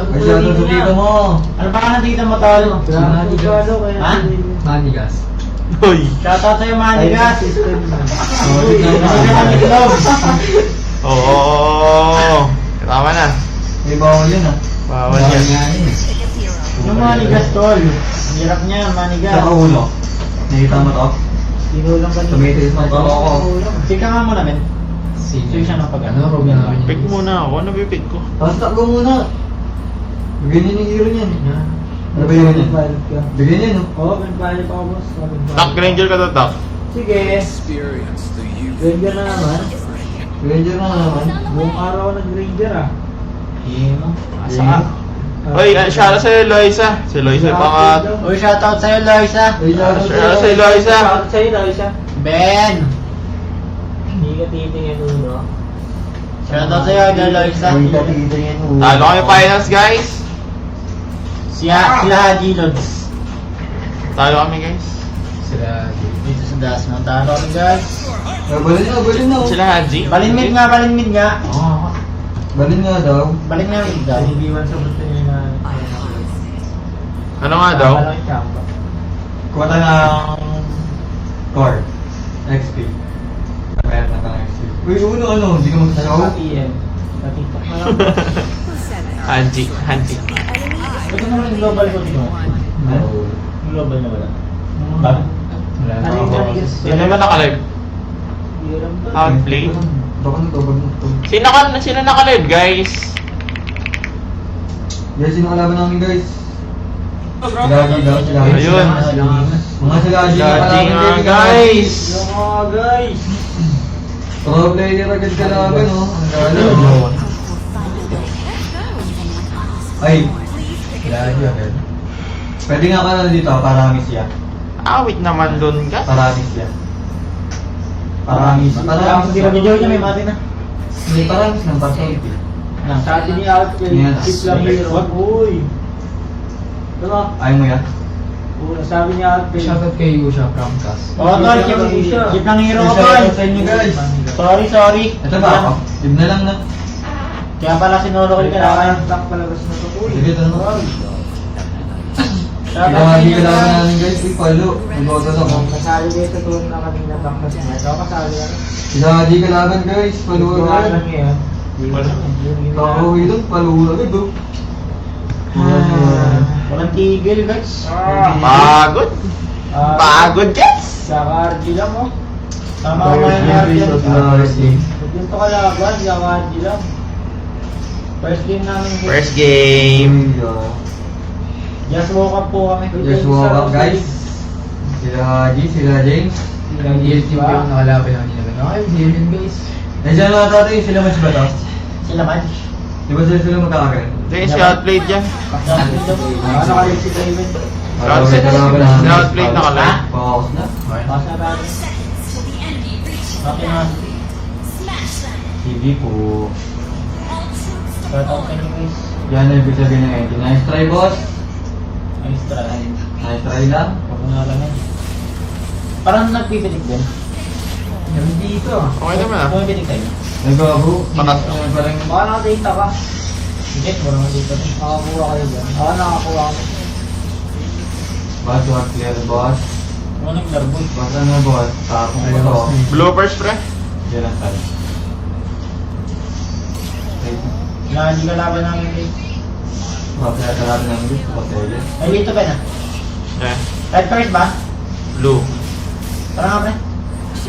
Ay, siya sa tito mo. Ano pa ka na tito mo, tol? Ha? Manigas. Uy. Shoutout sa'yo, Manigas. Oo. Tama na. May bawal yun ah. Bawal yan. Yung Manigas, tol. Ang hirap niya, Manigas. Sa ulo. Nakita mo to? Inulang ka Tumitis mo to ako. Sika nga muna, men. Sige siya ng pag-ano. Robin namin. Pick muna ako. Ano ba pick ko? Tapos takbo muna. Ganyan yung hero niyan. Ano ba yun yan? Bigyan niya no? Oo, pinagpahali pa ako, boss. Doc Granger ka to, Doc. Sige. Ranger na naman. Ranger na naman. Buong araw ako nag-ranger ah. Hindi mo. Asa ka? Uy, shoutout sa'yo, Loisa. Si Loisa pangat. Uy, shoutout sa'yo, Loisa. Shoutout sa'yo, Loisa. Shoutout sa'yo, Loisa. Ben! Hindi ka titingin uno. Shoutout sa'yo, Loisa. Hindi ka titingin ulo. Talo kami finals, guys. Sila Haji Lods. Talo kami, guys. Sila. Dito sa Dasma. Talo kami, guys. Balin na, balin na. Sila Haji. Balinmid nga, balinmid nga. Oo. Balin nga daw. Balik na yung daw. Hindi sa buto niya na. Ano nga daw? Kuha tayo ng core. XP. Meron na kang XP. Uy, uno ano? Hindi ka magsasaw? PM. Nakita. Haji. Haji. Ito naman yung global ko dito. Yung global na wala. Bakit? Wala Ano yung ganigas? Sino naman nakalive? Hirap to. Outplay? Baka nagtobag mo ito. Sino nakalive, guys? Guys, sino kalaban namin guys? Silagi daw, silagi. Ayun. Mga silagi na Silagi kalaban nga, din, guys. Yung mga guys. Pro player agad kalaban oh. Ang gano'n. Ay, Lagi agad. pwede nga ka na dito, paramis siya. Awit naman dun ka. Paramis siya. Paramis. Hindi ka video niya, may mati na. Hindi paramis ng pasok. Sa atin ni Outplay. Yan. Keep lang hero. Uy. Diba? Ayaw mo yan? Oo, nasabi ni Outplay. Shoutout kay Yusha from Cas. Oo, tol. Keep lang hero ka, tol. Sa inyo guys. Sorry. Ito ba ako? Tib na lang na. Kaya pala sinolo ko yung kailangan. Black palabas na to. Uy. Sige, ito naman. Shoutout sa Silagi inyo, kalaban guys. namin guys. Uy, palo. Nag-autos ako. Kasali dito doon na kanina backpass niya. Ikaw kasali ka. Silagi kalaban guys. Palo agad. lang yan. Kakawin doon, palo agad oh. Walang tigil, guys. Pagod. Pagod, guys. Kaka-RG lang, oh. Tama ko yung RG lang. Dito ka laban, kaka-RG lang. First game namin. guys. First game. Just woke up po kami. Just woke up guys. Sila Haji, sila James. Yung guilt yung nakalaban namin nila. Okay, healing guys. Nandiyan mga tatay, sila match ba to? Sila man. Di ba sila magkakaroon? Hindi, si outplayed dyan. Ano ka rin si David? Si outplayed na kalive. Pause na. Pass na tayo. Okay na. TV po. Start out ka niyo, guys. Yan na ibig sabihin ng engine. Nice try boss. Nice try. Nice try lang. Huwag na lang yan. Parang nagpipitik din. Yung dito. Okay naman ah. Pumipitik tayo. Nagbago. Patas. Parang Baka nakadata ka. Hindi, wala nga dito. Nakakuha kayo dyan. Baka nakakuha ka. boss, one clear boss. Ano naglarboy? Boss ano boss? Takong ko to. Bloopers, pre. Yan ang tayo. Hindi ka laban namin guys. Kaya talaga ng gusto ko tayo. Ay, dito ba na? Eh, Red first ba? blue. Tara nga pre.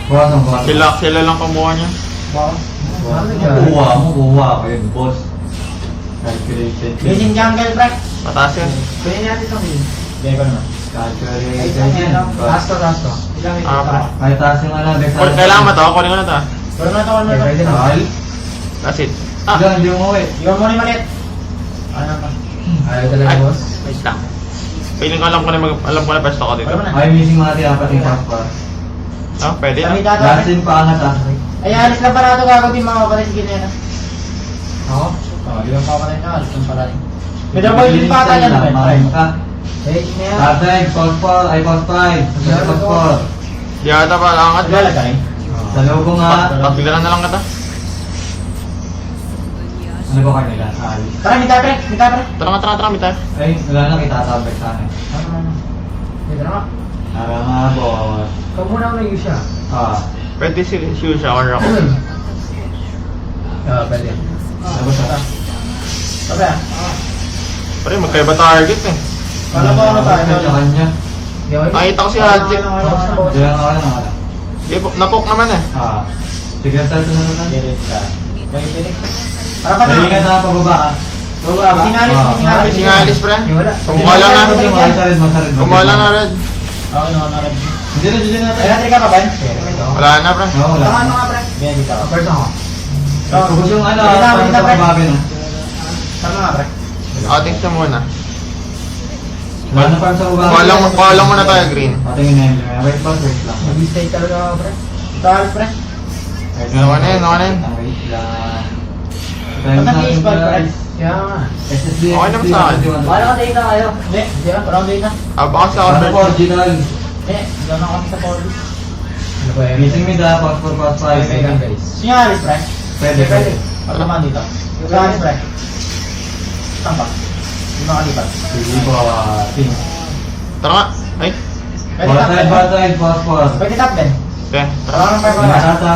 Boss ang boss. Sila lang kumuha niya. Wow. Kuha mo, kuha ko yun boss. Calculated. Blazing jungle pre. Pataas yan. Pwede natin itong yun. Bigay ko naman. Calculated yun. Lasto. Ilang ito Ah, pre. pa. Kahit taas yung ano, Kailangan mo to? Kunin ko na to. Pero na ito, ano na Pwede ito? na. Ay, That's it. Ah, diyan, hindi mo eh. Iwan mo rin maliit. Ano pa? Ayaw talaga Ay. boss. wait lang. Feeling ko alam ko na pesto ko dito. Wala mo na. Ay, missing mga tinapat yung passport. Ah, pwede Kami na. dito. Last in paangat ah. Ay, alis lang pala ito gagawin mga kapatid. Sige na yan. Ako? Oo, di ba pa pala ito? Alis lang pala rin. May double din pa ata yan. Mahin ka. Eh, na yan. Tateg, post 4, ay post 5. Post 4. Di ata pa, angat ba? Lalagay. Sa loob ko nga. Pagbigalan na lang kita. Ano ba kanila? Ali. Tara, mita pre. Mita pre. Tara, mita. Ay, wala na kitatabay sa akin. Ano? Dito na nga. Tara nga, boss. Ikaw muna ako nag-use siya. Ah, Pwede si siya or ako. Pwede. tapos na. Sabi ah. Pre, magkaiba target eh. Wala ba ano tayo? Kanya-kanya. Nakita ko si Hadjik. Kaya nga lang, nga lang. Napok naman eh. Ah, sige, tayo na naman. Direct ka. May direct ka. Para pa Dali ka na. na pababa ka. Baba. Sinalis, Ah. sinalis. Singalis pre. Wala. Kumuha lang na. Masarid, masarid. Kumuha lang na red. Okay, no, no, red. Hindi na, dyan natin. Ay, natry ka pa ba? Wala na pre. Oo, wala. Tama, tama, pre. Bien, dito ako. First ako. Tapos yung ano, Dali na, paano dali na, sa pre. pababi no? Tama nga, pre. Outing siya muna. Wala na parang sa pababi. Kuha lang muna tayo green. Ating ina-emblem. Wait pa, wait lang. Mag-mistake talaga ako, pre. Ito, alis, pre. Wait Ano na yun, ano na yun? Wait lang. Ba't nag-i-spot, pre? Kaya nga. SSD. Okay naman sa akin. Paano ka data kayo? Hindi, hindi ah. Parang data. Baka sa Ano po, order. original? Hindi, doon ako sa police. Ano ba yan? Missing me da, passport, passport. Okay lang, guys. Sinyalis, pre. Pwede, pwede. Pag naman dito. Sinyalis, pre. Saan ba? Hindi makalipat. Sige po, ting. Tara nga. Ay. Pwede tap, Bataside, pre. bataside, passport. Pwede tap din. Okay. Parang pa ba? Nasa.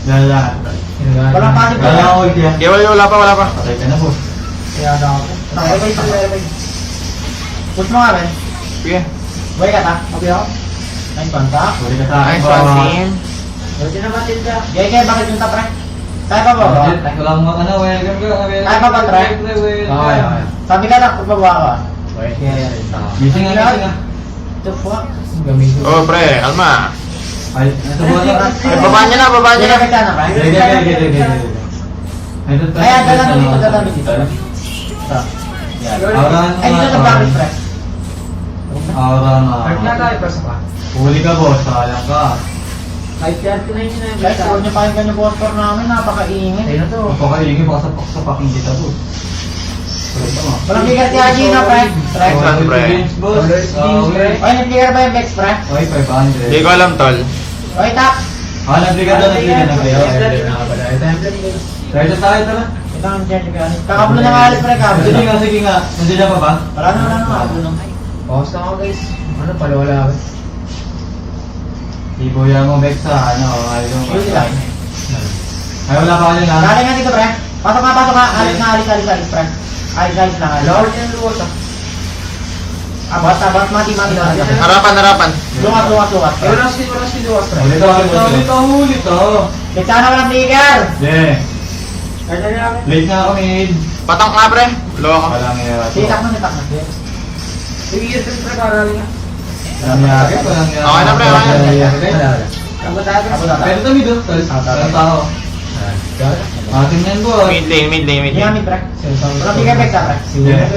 Lala. Walang pasip, pre. Lala ako ulti ah. Okay, wala pa. Patay ka na po. Kaya na ako. Nakabay pa, nakabay. Push mo nga, Ben. Sige. Buhay ka ta. Okay ako. Nice one, ta. Huli ka sa akin, Nice boss. one, team. Pwede naman din ka. Gaya, bakit yung tap, pre? Kaya pa ba? Walang ano, welcome ka. Kaya pa ba, try? Okay, okay. Sabi ka na, pagbabawa ka. Okay. Missing nga, missing nga. The fuck? Gamitin. Oh, pre. Alma. Ay, nasa buwan na. Ay, babaan niya na. Gaya ka na, pre. Kaya dala mo dito, dala mo dito. Ito. Yan. Ay, dito sa bakit, pre? Aura Heart na na. tayo, press pa. Huli ka, boss. Sayang ka. Kahit 39 na yung Guys, huwag niyo pakinggan yung bottor namin, napakaingin. Ayun na to. Napakaingin, baka sa paking kita, boss. Walang bigat si Haji na, pre. Pre. Saan, pre? Boss. Oy, nag-clear ba yung Bex, pre? Oy, 500. Hindi ko alam, tol. Oy, tap. Nag-liga daw, nag-liga. Emblem na nga pala. Ito emblem guys. Tayo tayo, tara. Ito ang dyan, kakabulo na nga alis, pre. Kakabulo Sige na. nga, sige nga. Nandiyan na pa ba? Wala na, kakabulo na. Pause na ako guys. Ano pala wala ako. Ibuya mo, Bex, ano, ayaw mo. Yun lang. Ay, wala pa kayo na. Galing nga dito, pre. Pasok nga. Alis, pre. Alis lang, alis. Lord and Lord. Abot, mati. Harapan. Luwas. Wala si Luwas. Ulit to. Bex, sana walang trigger. Yeah. Kaya na namin. Late na ako, mid. Patang nga, pre. Loka ka. Walang iya. Sige, tak na. Sige, yun pre para lang. Walang iya. Walang iya. Okay na, pre, okay na. Wala. Abot tayo. Pwede to, mid, oh. Walang tao. Atin yan, boss. Mid lane. Hindi kami, pre. Walang trigger, Bex, pre. Yeah.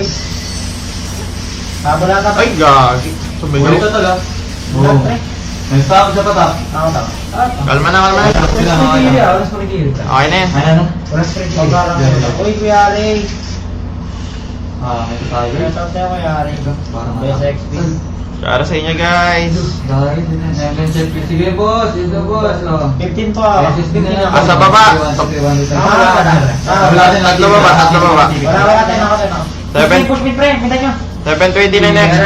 Wala ka, pre. Ay, gagi. Sabi Ulit niyo. to tala. Wala, pre. Nag-stop sa patap. Ako, tama. Kalma na. Oras pa nagigil. Okay na yan. Ano? Oras pa nagigil. Pagkarang uy, Kuya Ray. May tayo. Kuya tayo, Kuya Ray. Parang Best XP. Para sa inyo, guys. Guys, sige, boss. Ito, boss. 15 to, ah. SSD na lang. Ah, sa baba. Tatlo baba. Wala tayo na. Seven. Push me, pre. Minta nyo. 720 na next.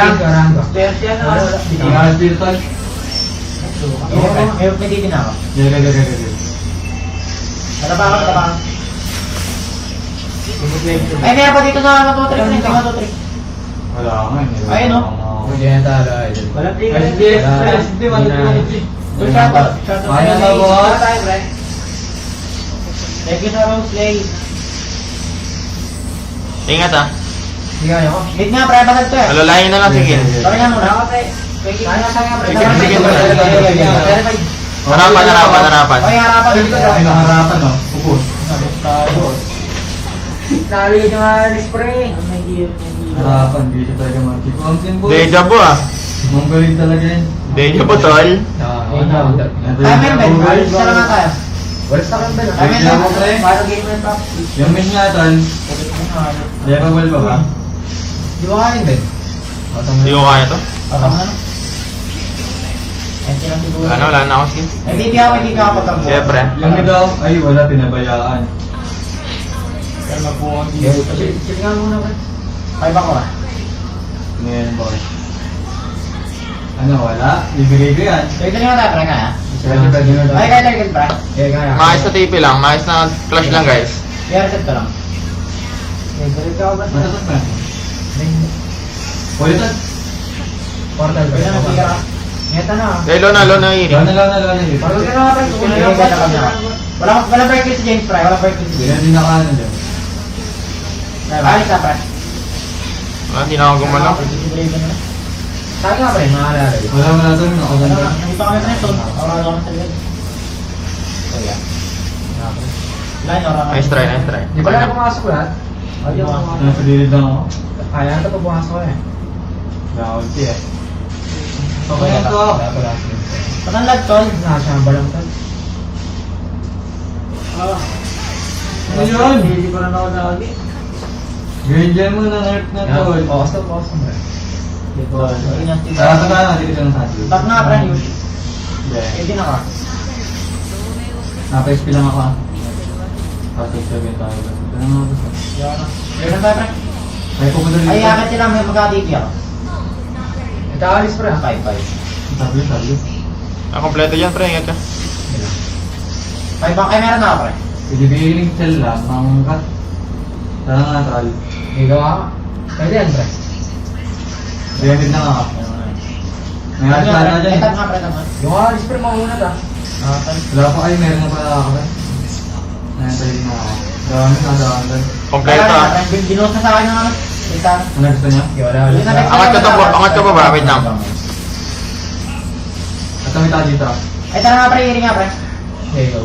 Stairs yan, ah. Ingat dito, tol. May titi na ako. Gaya. Ano ba ako? Ay, meron pa dito sa 1, 2, 3. Wala nga. Ayun, no? Hindi na talo. Walang SSD, 120. Push out. Kaya na, boss. Thank you sa Rose Lay. Ingat ah. Sige ako. Meet nga, pre. Basag to, eh. Alalahin na lang, sige. Sorry nga muna. Sayang, pre. Sige. Harapan. Okay, harapan dito. Ay, naharapan, no? Upos. Narinig yung alis pre. Harapan, di siya talaga mag-keep. Boss. Deja vu ah. Mongolian talaga yan. Deja vu, tol. Time and Ben. Alis na lang nga tayo. Wala sa akin ba na? Time and Wait lang ako, pre. Ben. Paano game na top? Yung min nga, tol. Level pa ba? Di ba kain Ben? Hindi ko kaya to. Patang na. Yan silang siguro. Wala na ako skin. Hindi ako pagtanggo. Siyempre. Yung daw, ay wala, pinabayaan. Kaya magbuong Chill nga muna pre. Ay, bako ba? Ngayon, boy. Ano, wala? Bibigay ko yan. Pwede nyo tayo, pre, kaya? Pwede, pwede na Ay, kaya tayo, pre. Eh, kaya. Maayos na TP lang, maayos na clash lang guys. I-reset ko lang. Eh, galit ka ba? Matatas pa. Ulitan. Portal Pwede na, sige ka. Ngeta na. Eh, low na iri. Lawan na. Pagod ka na pre. Walang break si James, pre. Walang break si Hindi na James. din nakaano dyan. Alis na, pre. Wala, hindi na ako gumalaw. Saan nga pre? Maalala yun. Wala doon. Nakaganda. Nandito kami, pre. Son. Aura lang sa likod. So, yeah. Line, aura lang. Nice try. Di ba na pumasok lahat? Ayun. Nasa dilid lang ako. Kaya na ito pa pumasok eh. Nakunti eh. Okay na to. Patandad, tol. Nakasamba lang ito. Ano yun? Hindi ko na nakadali. Ganyan mo na nerf na to. Awesome pre. Dito. Tara na, dito ka ng sabi. Tap na, pre. Hindi. Pwede na ka. Napa-SP lang ako ah. Tapos sabihin tayo. Ito na mga gusto. Yan na. Meron tayo, pre. Ay, pupunta rin. Ay, akit sila. May magkatiti ako. Nagkaalis pre. 5-5. Sabi. Ah, kompleto yan pre, ingat ka. 5 bang? Ay, meron na ako, pre. Ibibigay cell lang. Ang cut. Tara nga, tral. Ikaw ka. Pwede yan pre. Benefit na nga. May alas na dyan. Ay, tap nga, pre. Tap nga. Yung alis pre mauna ta. Wala pa kayo, meron na pala ako eh. Nantay din ako. Dami na. Kompleto ah. Binuhos na sa akin ng ano. Isa. Ano gusto niya? Wala. Angat ka pa ba? Wait lang. At kami tayo dito. Ay, tara nga, pre. Iri nga, pre. Okay, go.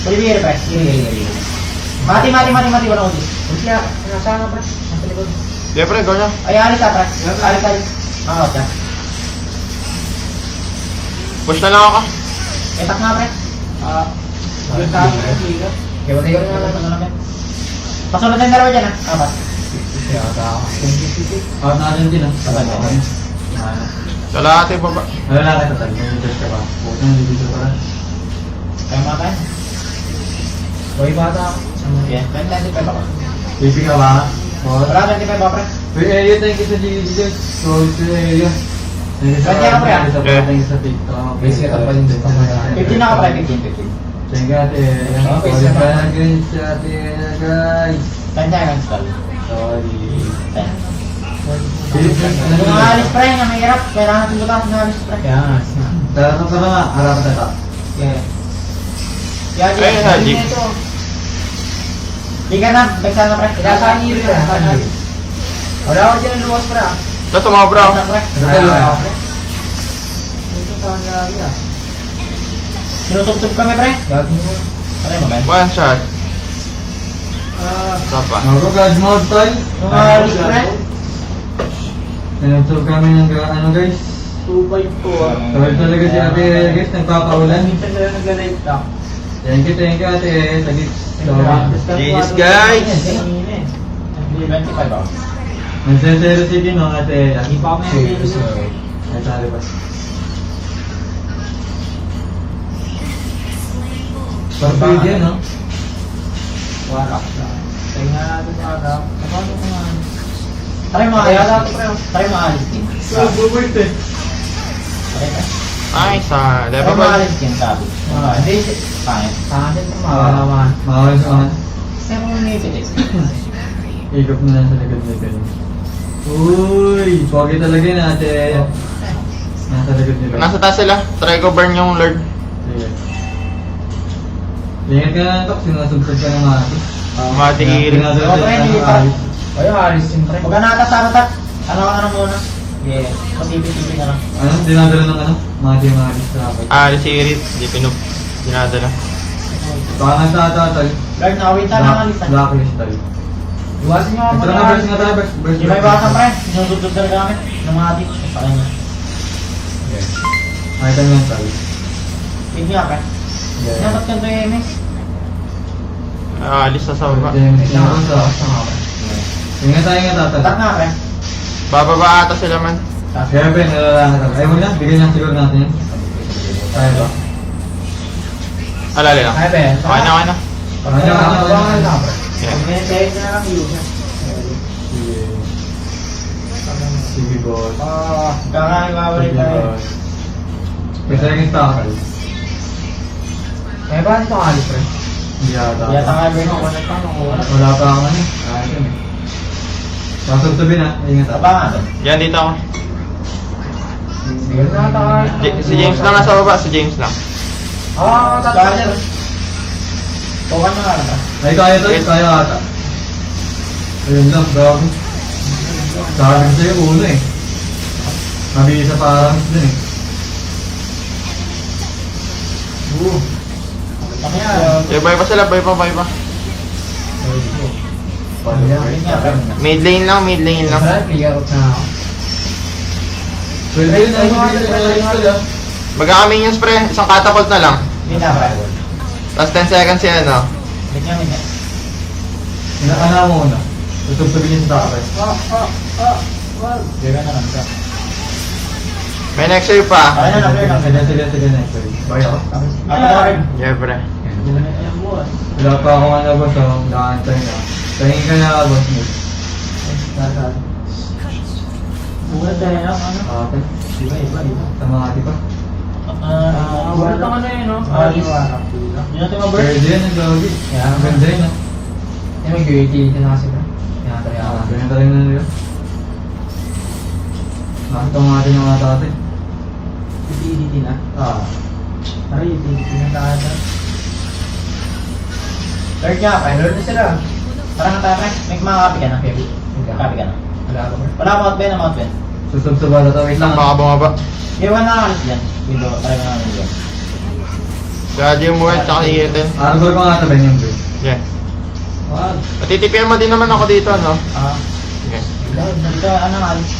Pwede iri, pre. Iri. Mati. Walang ulit. Ulit na. Nasaan nga pre? Nasa likod. Di pre, go na. Ay, alis ka, pre. Alis. Out ka. Push na lang ako. Ay, tap nga, pre. Yung sa akin, liga. Okay, wala yun nga lang. Pasunod na yung dalawa dyan, ha? Apat. Kaya ako. Out na dyan din ah. Sabay. Sa lahat eh, baba. Wala na kita tayo. May interest ka ba? Huwag na dito pa rin. Kaya mga kain. Hoy bata ako. Okay, 25 ako. Pipi ka ba? Wala, 25 ako, pre. Uy, Elliot, thank you sa GG. So, si Elliot. Thank you sa Kanya ka, pre, ah. thank you sa TikTok. Basic ka pa din dito. 15 ako, pre. 15. Thank you, ate. Okay, Sorry salamat. pa guys, ate, guys. Kanya ka, install. Sorry. 10. Yung alis, pre, na mahirap. Kailangan natin bukas ng alis, pre. Kaya nga. Tara nga, harap na ta. Yeah. Yan, Ay, Haji. Di ka na, bagsa na, pre. Kaya iri pre. Wala ako dyan luwas pre. Ito, tumabra ako. Pre. Ito saan lagi ah. Sinusubsub kami, pre. Gagawin mo. Ano mo, Ben? One shot. Isa pa. God mode tayo. Yung alis, pre. Sinusog kami ng ano guys. 2.2 ah. Sorry talaga si ate guys, nagpapaulan. Minsan sila nag-live talk. Thank you ate. Sagit. Jeez, guys. 25 ako. Nagsensero city no ate. Hindi pa ako may video. Ay, sorry ba? Perfect yan, no? Wala. Tingnan natin yung araw. Paano ko nga? Try mo alis. Try mo alis din. Bubuit eh. Okay, pre. Nice ah. Try Level mo 1. alis din, sabi. Hindi, pangit. Sa akin ito makakalaman. Makawin sa mga. Kaya mo may bilis. Ikot na lang sa likod ni Ben. Uy! Pogi talaga yun ate. Nasa likod ni Ben. Nasa taas sila. Try ko burn yung lord. Sige. Ingat ka na tok, sinasubsog ka ng ate. Mati iri. Pinadala Okay, ka hindi ng pa. ayos. Ayun alis din pre. Huwag ka natas sa matat. Ano muna? Yeah. Pasipi-sipi na lang. Ano? Dinadala ng ano? Mga distrapay. Si Irit. Hindi dinadala. Baka nagtatatay. Guard, nakawin tayo ng alis. Blacklist tayo. Iwasan nyo ako Ito na verse nga tayo, verse. Di ba iwasan, pre? Sinusubsub talaga kami ng mga adik. Sa kanya. Nakita nyo yan tayo. Hindi nga, pre. Dapat ganito yung MS. Alis na sa baba. Ingat tayo nga Tap tatay. nga, pre. Bababa ata sila man. Kaya Ben, nalalahan ka. Ay, huwag na. Bigyan niya siguro natin yan. Tayo ba? Alali lang. Ay Ben. Okay na. Abangan na pre. Yeah. Minintay na lang yun. Sige, boss. Kakain mabalik tayo. Kasi yung tackle. Eh, paano ito kalis, pre? Hindi yata. Yata nga ba yung connect pa nung una? Wala pa ang ano. Ayun eh. Sasubsobin na. Ingat. Abangan. Yan, dito ako. Sige na tayo. Si James lang nasa baba, si James lang. Tatlo. Tukan na nga na. Ay, kaya to. Kaya ata. Ayun lang, bago. Sabi ko sa'yo, uno eh. Mabilis sa parang dun eh. Okay, bye pa sila, bye pa. Mid lane lang. Wala, clear out na ako. Pwede yun ay mabilis. Magkaka-minions pre, isang catapult na lang. Hindi na ba? Tapos 10 seconds yan, no? Ganyan. Inakana mo una. Susubsobin niya sa tackle. Gaya na lang siya. May next save pa. Ay na, clear na. Sige, next sorry. Bye ako. Yeah, pre. Wala pa akong ano boss, so nakantay na. Tingin ka na boss mo. Bulat tayo na, ano? Okay. Iba. Tamahati pa. Bulat ang ano yun, no? Alis. Yun natin maburt. Pwede yan ang doggy. Ang ganda yun ah. Eh, may utility na kasi, pre. Tinatry ako. Ganyan talaga na nila. Nakita mo natin yung mga tatay. Utility na. Aray, utility na tayo. Third nga, pilot na sila. Parang tayo, may kumakapi ka na, Kevin. Kapi ka na. Wala ako, pre. Wala mount Ben, mount Ben. Susubsoba na to. Wait lang. Baka bumaba. Iwan na alis yan. Window, try mo namin yan. Gadi yung world, tsaka si Yeten. Arbor ko nga tabi yung bro. Yeah. Wow. Matitipian mo din naman ako dito, no? Okay. Dito, ano alis?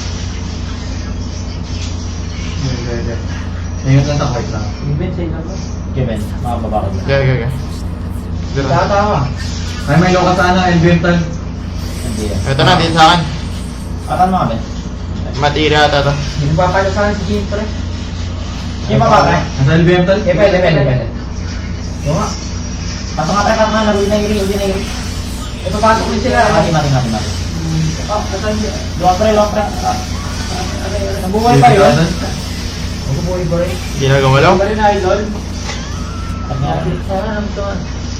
Ngayon lang takwait lang. Even sa ilo ba? Kevin, makababa ko na. Okay. Tatawa. Ay, may loka sana, elemental. Hindi yan. Ito na, din sa akin. Atan mo kami. Matira ata to. Hindi pa pala sa akin si James, pre. Hindi pa ba, pre? Nasa elemental? Eh, pwede. Oo nga. Pasok nga tayo ka nga, naruin na iri. Eh, papasok din sila. Mati. Luwag pre. Nabuhay pa yun. Ako boy, pre. Hindi na gumalaw. Ba rin na idol?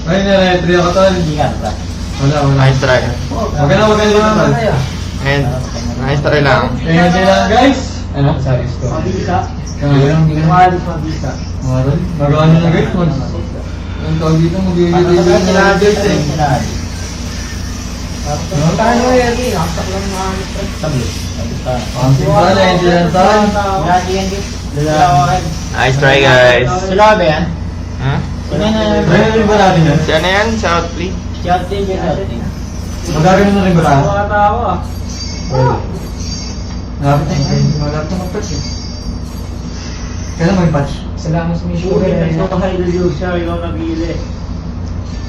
Ay, nire-retry ako tol. Hindi ka, pre. Wala. Nice try. Wag ka na dito tol. And, nice try lang. Ngayon din lang guys. Ano? Sorry, store. Mabisa. Hindi ka Malis mabisa. Maral. Magano na guys. Ang tawag dito, mag-i-review na guys eh. Tayo yan, eh. Nakasak lang mga ano, pre. Sablis. Ang simple, hindi lang tayo. Nice try, guys. Sila ba yan? Hmm? Sila na. Rin ba natin yan? Si ano yan? Si Outplay? Shout din yun. Magagano na rin ba tayo? tao ah. Lapit na yun. Malapit na mag-patch eh. Kailan mag-patch? Salamat sa mission. Ikaw nabili.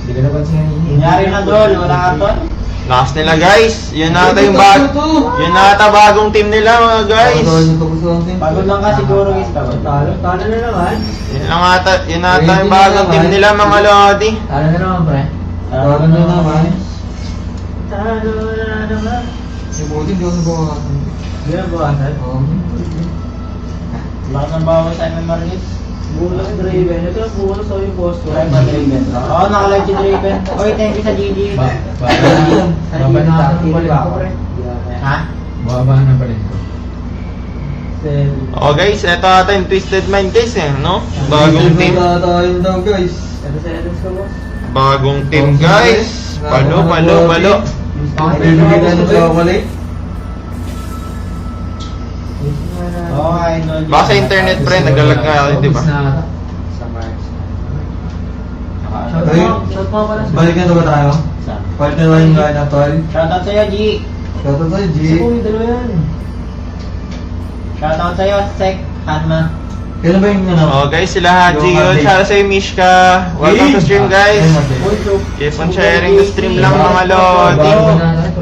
Hindi ka naman siya Nangyari na doon, wala ka doon? Lakas nila, guys. Yun na ata bagong team nila, mga guys. Pagod lang ka siguro guys. Talo na naman. Yun na ata yung bagong team nila, mga lodi. Talo na naman, pre. Talo na naman. Talo na naman. Yung buti, hindi ako nagawa. Hindi na buwasan. Lakas ng bawa sa Simon Marlis. Bulas Draven. Ito ang bulas o yung boss ko. Draven. Oo, nakalive si Draven. Oy, thank you sa GG. Baba na natin yung balik ko, pre. Ha? Baba na balik ko. Oh, guys, eto ata yung Twisted Mind, guys, eh, no? Bagong team. Tatayin daw guys. Bagong team, guys. Balo. Bibigyan na ng chocolate. Oo, idol. Baka sa internet, pre, naglalag nga ako, di ba? Sa Mars. Ay, balik na to ba tayo? Saan? Palit na lang yung line-up tol. Shoutout sa'yo, G. Shoutout tayo, G. Shoutout sa'yo, Sek, Hanma. Kailan ba yung ano? Oh, guys, sila Haji yun. Shout out sa'yo, Mishka. Welcome to stream, guys. Keep on sharing the stream lang, mga lodi.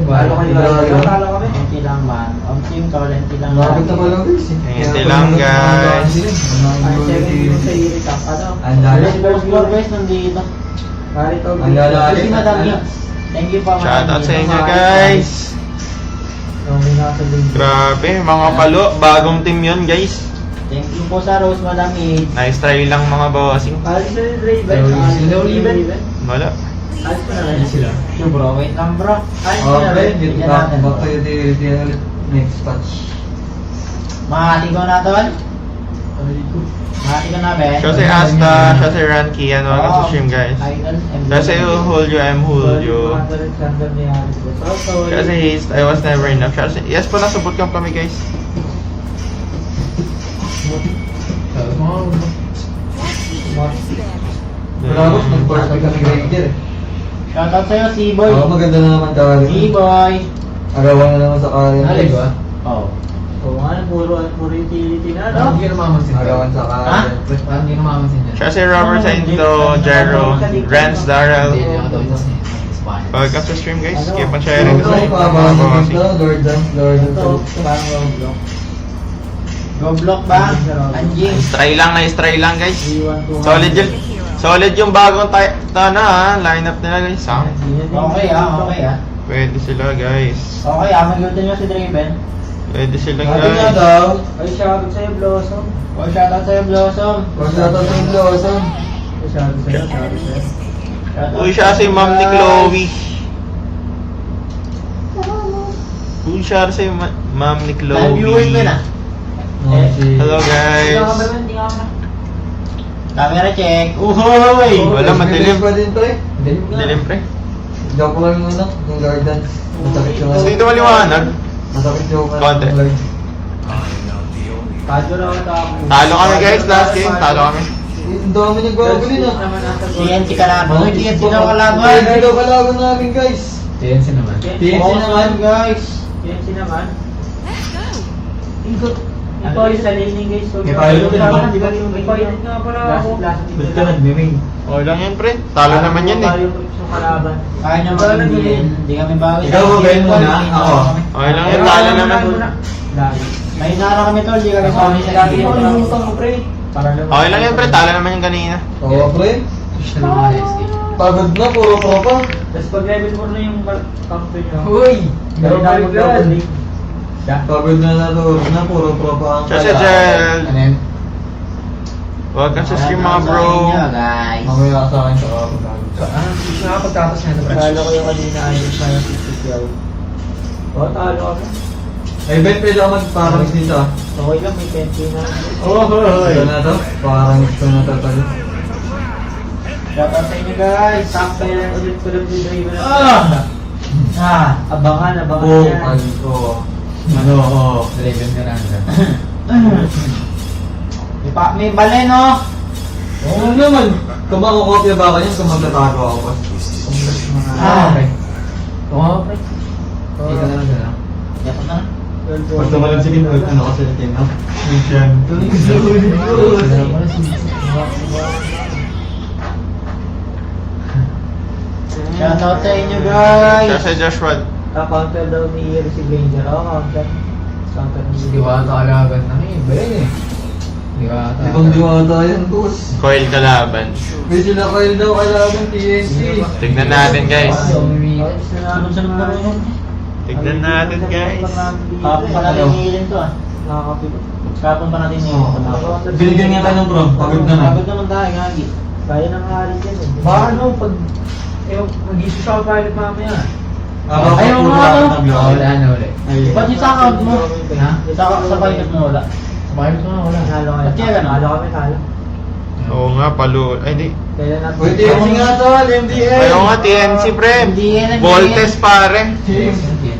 Talo kayo. Enti lang man. Ang team ko, enti lang. Lapit na pala guys eh. Ente lang, guys. Ay, 7 sa Irita. Ano? Ang dami. First floor guys, nandito. Ang lalaki. Si Madam Mix. Thank you po. Shoutout sa inyo guys. Grabe, mga palo. Bagong team yun guys. Thank you po sa Rose, Madam Mix. Nice try lang mga bossing. Alis na yung Raven. Sino Raven? Wala. Alis ko na rin sila. Yung bro, wait lang bro. Alis ko Oh, na rin. Ben, dito Bigyan ka. natin. Baka yung ulit next patch. Mahati ko na tol. Mahati ko na Ben. Siya si Asta, siya si Ranky, ano sa stream guys. Idol. Siya si Julio, I'm Julio. Siya si Haste, I was never enough. Siya si, yes po, nasa bootcamp kami guys. Tapos nag-force pa kami Ranger. Shoutout sa'yo, C-Boy. Oo, maganda na naman tawag. C-Boy. Agawan na naman sa Karen. Alig ba? Oo. Oo nga, puro utility na, no? Parang hindi ka namamansin. Agawan sa Karen. Ha? Parang hindi ka namamansin yan. Siya si Robert Sainto, Jero, Rance, Darrell. Hindi, hindi ako daw ito sa Spanish. Welcome sa stream guys. Keep on sharing the Ito, stream mga pabahan bossing. ito. Lord Dance, Lord Ito, Dance. parang Roblox. Roblox ba? Anjing. Nice try lang guys. D1200. Solid yun. Solid yung bagong lineup nila guys. Ha? Okay okay Pwede sila guys. Okay maglutin nyo si Draven. Pwede sila Sabi nga guys. daw. Ay, shoutout sa'yo, Blossom. Oh, shoutout sa'yo, Blossom. Pasyata sa Blossom. Shoutout sa'yo. Uy, siya si Ma'am ni Chloe. Uy, siya si Ma'am ni Live viewers mo na. Si... Hello guys. Camera check. Uhoy! Wala, madilim. Pa din to eh. Dilim pre. Joke lang muna. Yung Lord Dance. Masakit yung... Gusto dito maliwanag. Masakit yung... Konti. Kadyo raw ako. Talo kami guys, last game. Talo kami. Ang dami nagbagulo na. TNC kalaban. Uy, TNC daw kalaban. TNC daw kalaban namin guys. TNC naman. TNC naman. guys. TNC naman. Ikot. Ikaw yung sarili guys. May pilot din ba? May pilot nga pala ako. Ba't ka nag-miming? Okay lang yan pre. Talo naman yan eh. Kaya nyo ba hindi kami bawi. Ikaw mo, Ben, muna. Ako. Okay lang yan, talo naman. May nara kami tol, di kami bawi sa lagi. Okay lang yan pre, talo naman yung kanina. Oo, pre. Push na naman SK. Pagod na, puro tropa. Tapos pag level 4 na yung campo nyo. Uy! Pagod na puro tropa ang Siya si Jel. Ano yun? Welcome sa stream mga bro. Guys. Mamaya sa akin sa kapag. Nakapagtatas na ito. Talo ko yung kanina ayos sa yung 50 yaw. O, talo kami. Ay, Ben, pwede ako magparang dito ah. Okay lang, may 20 na. Ito na to. Parang gusto na to talo. Shoutout sa inyo guys. Sakto yan ulit ko lang si Draven. Abangan Oo, yan. oo. Ano, oo. Raven Miranda. May bale no? Oo naman. Kung makukopya ba kayo, kung magtatago ako pa. Okay. Oo, pre. Ika na lang sila. Yakot na. Pag tumalan sige, ano kasi na team, no? Mission. Shoutout sa inyo Siya guys. si Joshua. Counter daw ni si Granger. Oo, counter. Counter ni Diwata kalaban na ngayon. Ba yun eh? Diwata. Ibang diwata yan, boss. Coil kalaban. May sila kayo daw kalaban TNC. Tignan natin guys. Sunod-sunod na rin. Tignan natin guys. Kapon pa natin nihilin to ah. Kapon pa natin nihilin to. Binigyan nga tayo ng prom, pagod naman. Pagod naman tayo, gagi. Kaya nang halit yan eh. Paano pag... mag-issue siya ako pilot mamaya. Ayaw mo nga to. Wala na ulit. Ba't yung sa account mo? Ha? Sa pilot mo wala. Sa pilot ko nga wala. Ba't kaya gano'n? Halo kami, halo. Oo nga, palo. Ay di. Kaya natin. Uy, TNC nga to, MDL. Ayaw nga, TNC pre. Voltes pare.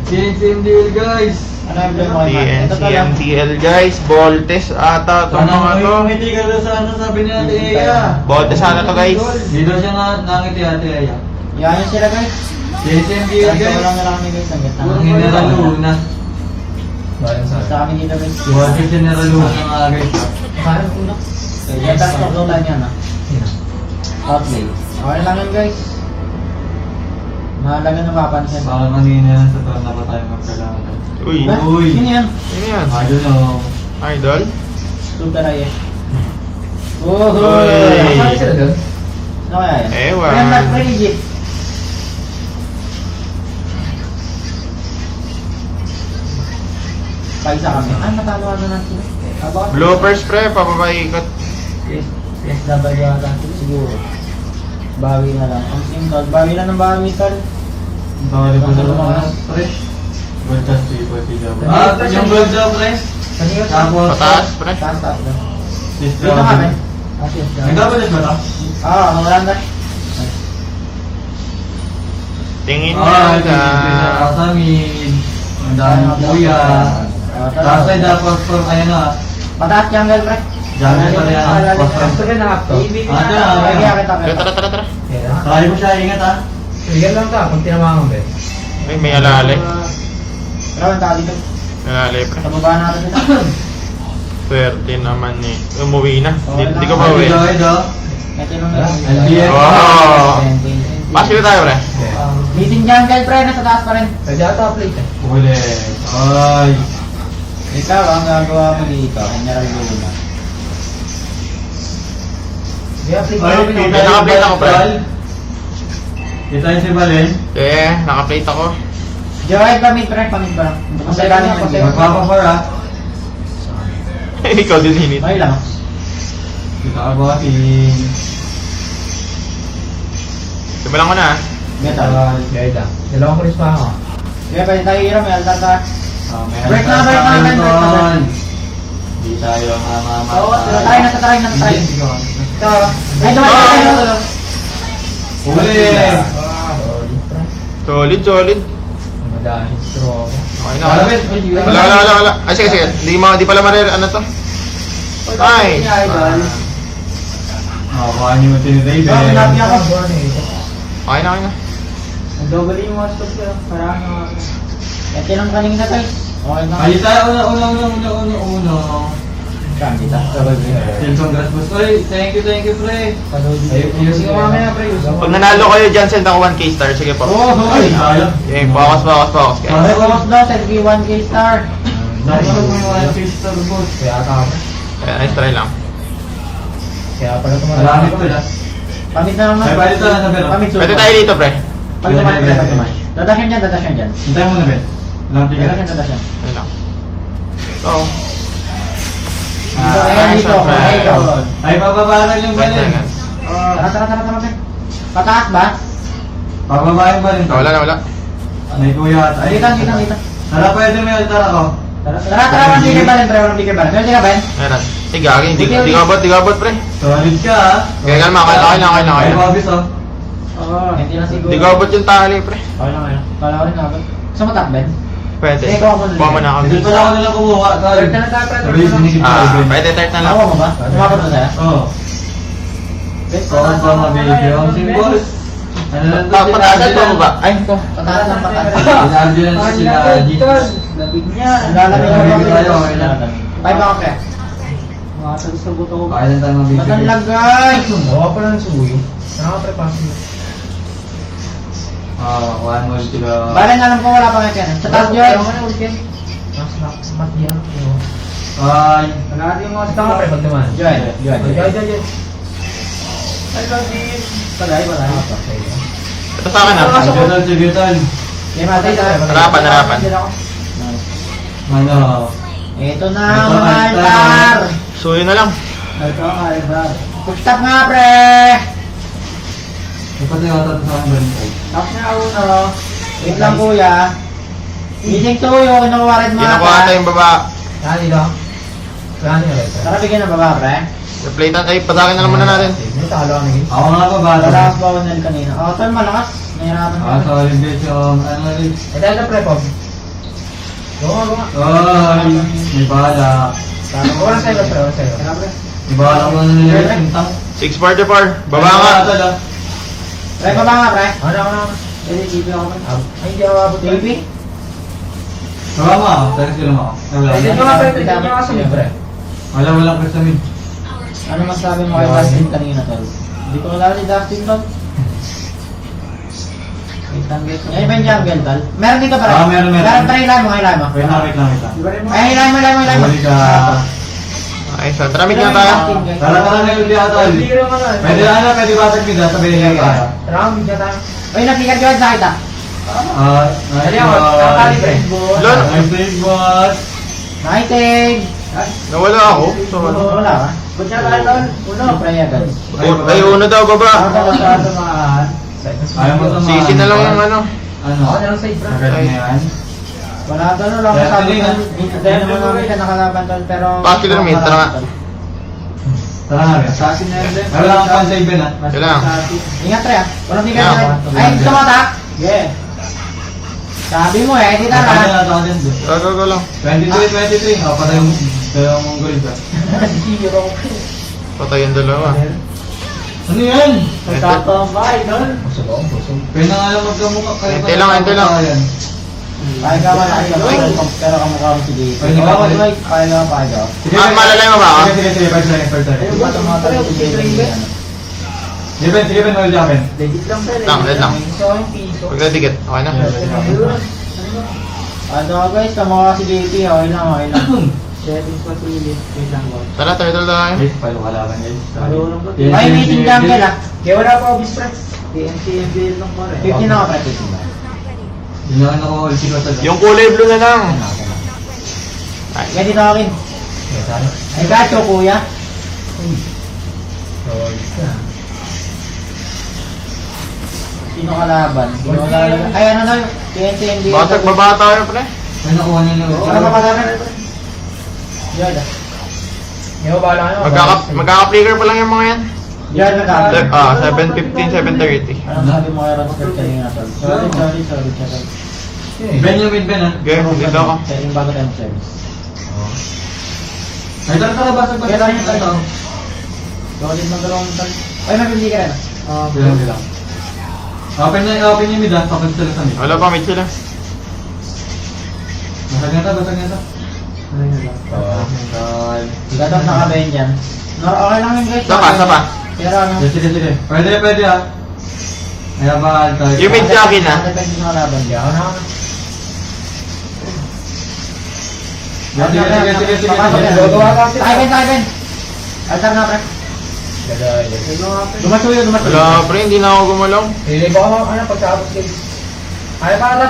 TNC MDL guys. Ano yung blame mo kay Matt? Ito TNC pala. MTL guys. Voltes ata ito Ano mga nga to. yung ngiti ka doon sa ano sabi ni Ate Eya? Voltes ata to guys. Dito siya nangiti Ate Eya. Yan yun sila guys. TNC MDL Guys, guys. walang nila kami guys. Ang ganda. Ang General Luna. Bayan sa Basta kami dito guys. Water General Luna nga guys. Parang unak. Yan tayo sa lola niya na. Sino? Outlay. Okay lang yun guys. Mahalaga na mapansin. Baka kanina lang sa torna pa tayo magkalaman. Uy. Uy. Yun yan. Ano yan? I don't know. Idol? Super ayos. Uy. Uy! Saan sila doon? Ano kaya yan? Ewan. Yan, not legit. Paisa kami. Ay, matalo na natin. Bloopers pre, papapaikot. Yes, SW ata siguro. Bawi na lang. Ang simple, bawi na ng bawi tol. Bawal pa sa mga fresh. Gold dust people sila. Yung gold daw fresh. Kanina Tapos, Pataas pre. taas taas na. Dito Dito kami. Nagdabalit ba ito? Wala na. Tingin Ay, nyo na. sa amin. Ang daming kuya. Tapos ay dapat for ayan na. Pataas jungle pre. Jungle pa rin yan. Gusto rin na to. Tara. Kaya mo siya, ingat ha. Sige lang ta, kung tinamangan ba. Ay, may alali. Pero ang tali dito. Alali pre. Sa baba natin ito. Swerte naman eh. Umuwi na. Di ko Ay, pa uwi. ito. Ito nung LPS. Wow. Pasok na tayo pre. Meeting jungle pre, nasa taas pa rin. Pwede ata plate eh. Ulit. Ay. Ikaw ang gagawa mo dito. General Luna. Kaya plate Ay, namin May naka-plate ako, pre. Kita yung si Balen. Eh, naka-plate ako. Joy, pamit pre, pamit pa lang. Kung sa galing ng game. Magpapapar ha. Ikaw din hinit. Okay lang. Kita ka ba ating... Simulan ko na ah. Metal. Kaya lang. Dalawang kulis pa ako. Kaya pwede tayo hira, may altar ka. Break na, break break na. Hindi tayo mamama. Oo, natry. Ito. Ay, dumating. Uli. Solid. Madahil straw. Okay na. Wala. Ay, sige. Di pala ano to. Ay. Makakuha niyo yung tinitay, Ito, pinapi ako. Okay na. Ang double yung mga stop ko. Parang ito lang kanina tayo. Okay na. Ay, tayo. Una. Kandida. Congrats, boss. Oy, thank you, pre. Ayusin ko mamaya pre. Pag nanalo kayo dyan, send ako 1k star. Sige po. Ay, tayo. Okay, focus guys. Pare ko mas daw, SB 1K star. Nice. Mga sister, boss. Kaya ata ako. Kaya nice try lang. Kaya pala Marami ko na. Pamit na naman. Ay, pwede tayo na, pero. Pamit Pwede tayo dito pre. Pag tumalit pre, pag tumalit. Dadasyan dyan. Hintay mo na, Ben. Walang ticket. Dadasyan. Ayun lang. So, Ayan dito. Ay, bababaran yung Balen. Tara, pre. Pataas ba? Pababa yung Balen. wala. May kuya at ay. Dito. Tara, pwede may altar ako. Tara, walang bigay ba rin, pre? Walang bigay ba rin? Meron ka ba? Meron. Sige, hindi ka abot pre. Solid ka ha. Okay, kalma. Okay lang. Ay, Bobis oh. Oo, hindi na siguro. Hindi ka abot yung tali pre. Okay lang. Kala ko rin abot. Gusto mo takben? Pwede. Eh, kuha mo na. Kuha mo na ako. Dito pala ako nalang kumuha. Third na lang tayo, pre. Sabi, sinikip ko. Pwede third na lang. Ako mo ba? Tumapot na sa'yo? Oo. Kung ba mabigay ang simbol? Ano lang to? Pataasan mo ba? Ay, ito. Pataas lang pataas. Sinambulance sila Jesus. Labig niya. Ang lalaki na Labig lang. tayo, okay lang. Bye ba, pre? Mga talis na buto ko. Kaya lang tayo mabigay. Matanlagay! Bawa pa lang suyo. Saan ka pre pasok mo? One more to go. Bale na alam ko wala pa nga yan. Sa taas yun. Mas diyan. Ay. Nagkakati yung mga Saan ka pre pag naman? Joy. Ay, Palay. Ito sa akin ah. Sibutan. May matay tayo. Harapan. Ano? Ito na mga altar. Suyo na lang. Ito ang altar. Push-stop nga, pre! Dapat na yung atat sa akin ba rin? Top na uno. Wait lang, kuya. Meeting to yung kinukuha rin mga Kinukuha tayo yung baba. Saan dito? Saan nyo rin? Tara, bigyan ng baba, pre. Replayan. Ay, patakin na lang muna natin. May talo ka naging. Ako nga pa ba? Malakas ba ako kanina? Tol, malakas. Nahirapan Ah, ko. sorry bitch yung ano rin. Dahil na pre pop. Gawa. Ay, may bala. Wala sa'yo pre, wala sa'yo. Tara, pre. May bala ko na nila yung tang. 644. Baba nga. Pre, baba nga, pre. Ano? Pwede, TV ako, pre. Ay, hindi ako abot. TV? Baba mo ako. Tara sila mo ako. Hindi ko nga pre, hindi ko nga sumid pre. Walang kasamin. Ano masabi mo kay Dustin kanina, tol? Hindi ko kilala si Dustin, tol. Ay, ba yung jungle, tol? Meron din ka pa rin? Meron. Meron, pre, hilahin mo. Wait lang. Ay, hilahin mo. Huli ka. Ayos, tramig na tayo. Tara na yung diatol. Pwede basag mid, sabihin niya tayo. Round, dyan tayo. Ay, napikat yun sa kita. Dali ako, tatali pre. Lolo. Nice big boss. Nighting! Nawala ako. So, ano? Wala ka? Ba't siya tayo doon? Uno, pray agad. Ay, uno daw, baba. Ayaw mo tumaan. Sisi na lang yung ano. Ano? Ako na lang side bro. Agad na yan. Wala doon, wala ka Kaya sabi tuloy ko. na. Dahil naman namin siya nakalaban doon, pero... Bakit na may tara nga? Tara na rin. Sa akin na yun. Ay, wala kang pan-save yun, ah. Kailangan. Ingat pre ah. Walang bigat Yeah. yun. Ay, tumatak! Yeah. Sabi mo eh, hindi Ako tara. din, ako din. Go lang. 23. Patay yung goal ka. Patay yung dalawa. Ano yan? Nagkakambay doon. Busog ako, busog. Pwede na nga lang magkamukha kayo. Hintay lang. Kaya ka man ako. Pero kamukha mo si Dave. Ay, hindi ka Oo, pala. Mike, kaya ka pa daw. Malalay mo ba ako? Sige, first time. Yung bata mga tayo si Dave. Sige, Ben, hold jacket. Legit lang pre. Lang. Piso yung piso. Pagkadikit, okay na? Ano guys, kamukha si JP, okay lang. Settings pasilip, wait lang boss. Tara, turtle tayo. Guys, palo kalaban guys. Marunong ko. Ay, meeting jungle ah. Kaya wala pa obis pre. TNT lang pa rin. 15 na ako pre, 15 na. Hindi na ako hold si Kotal. Yung kulay blue na lang. Kaya dito akin. Kaya sana. Ay, gacho kuya. Sino kalaban? Sino kalaban? Ay, ano na? TNT NBA. Basag baba tayo, pre. May nakuha niya lang. Ano ba kalaban? Yun ah. Yung bahala kayo. Magkaka-flicker pa lang yung mga yan. Yun, nagkakaroon. 7:15, 7:30. Anong sabi mo kay Roster kanina, tol? Sorry. Ben yung mid Ben ah. Okay, dito ako. Setting bago tayo mag-service. Ay, tara, basag. Kaya tayo yung talo. Solid na dalawang tol. Ay, mabili ka rin ah. Bilang. Open yung mid ah. Tapos sila sa mid. Wala pa, may sila. Basag na ta. Gatong nakabayin dyan. Okay lang yun guys. Sapa. Pero ano? Sige. Pwede ah. Kaya ba tayo? Yung mid sa akin, ah. Depende sa kalaban dyan. Sige. Tayo. Altar na pre. Dumasuyo. Wala, pre, hindi na ako gumalaw. Lilibo ako pagkabot guys. Ay, para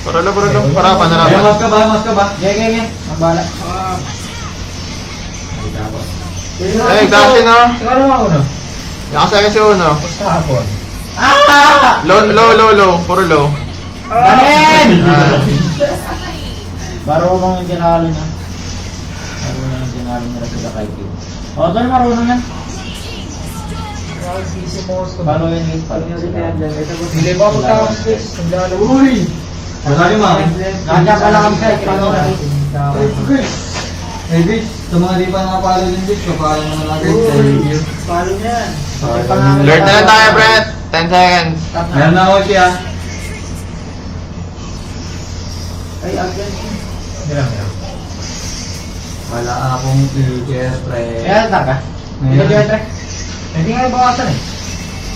Para lang. Para pa na Ay, naman. mas ka ba? Gaya. Magbala. Eh, dati na. Siguro ako no? Nakasaya si Uno. Basta hapon. Ah! Low. Puro low. Balin! Marunong yung tinalo niya. Marunong yung tinalo nila sila kay Kim. O, doon marunong yan. Easy most ko. Paano yun guys? Paano yun si Tiandel? Lilibo ako pagkabot guys. Sandalo. Uy! Wala rin ma. Nandiyan pa lang kami sa paano na Hey bitch, sa mga di pa nakapalo din bitch, kapalo naman lang guys. Thank you. Paano yan? Alert na lang tayo, Brett. 10 seconds. Meron na ako siya. Ay, again. Yan. Wala akong ticket, pre. Kaya altar ka? Ngayon. Hindi ka tre? Hindi nga bawasan eh.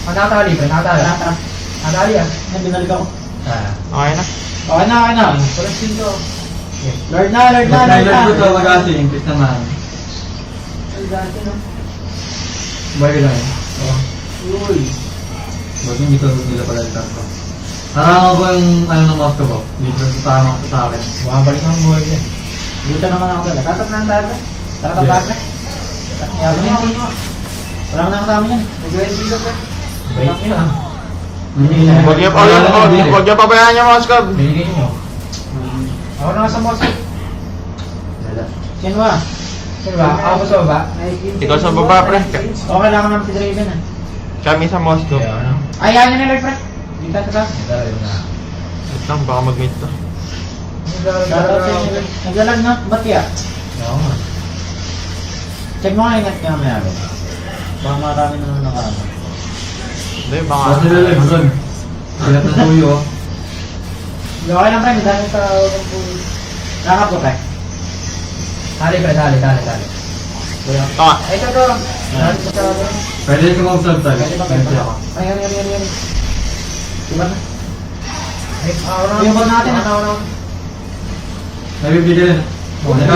Nakatali pa, nakatali. Tara. Nakatali ah. Yan, binalik ako. Okay na. Okay na. Walang sinto. Lord na. Mag-trailer ko to, mag-asing. Please naman. Ay, dati no. Bagay lang. Uy. Bakit hindi ko nila pala itas ko? Harama ko yung ano ng mouse ko ba? Dito sa tama ko sa akin. Bumabalik ng buhay niya. Dito naman ako pala. Tatap na ang tayo. Tatap na. Yaman yan. Wala na kasama yan. Nag-20 ka pa. Break niyo ah. Huwag niyo pabayaan yung mouse cub. Binigay niyo. Ako na nga sa mouse. Sino ba? Sino ba? Ako sa baba. Ikaw sa baba, pre. Okay lang ako naman si Draven ah. Kami sa mouse cub. Kaya ano? Ay, yan na Lord pre. Dito sa taas. Ito yun na. Wait lang, baka mag-meet to. Shoutout sa inyo Lord. Naglalag na. Ba't kaya? Oo nga. Check mo nga ingat nga may araw. Baka marami na naman nakano. Hindi, baka... Basta nila lang, doon. Silat na tuyo. Okay lang pre. May dami sa nakapo pre. Tali pre, tali. Tama. Ay, ito to. Tali sa tali. Pwede ko mag-sub tayo. Pwede ba? Pwede ako. Ay, yan. Diba na? Ay, ako na. Yung ball natin ah. Ako na. Nabibigyan rin. May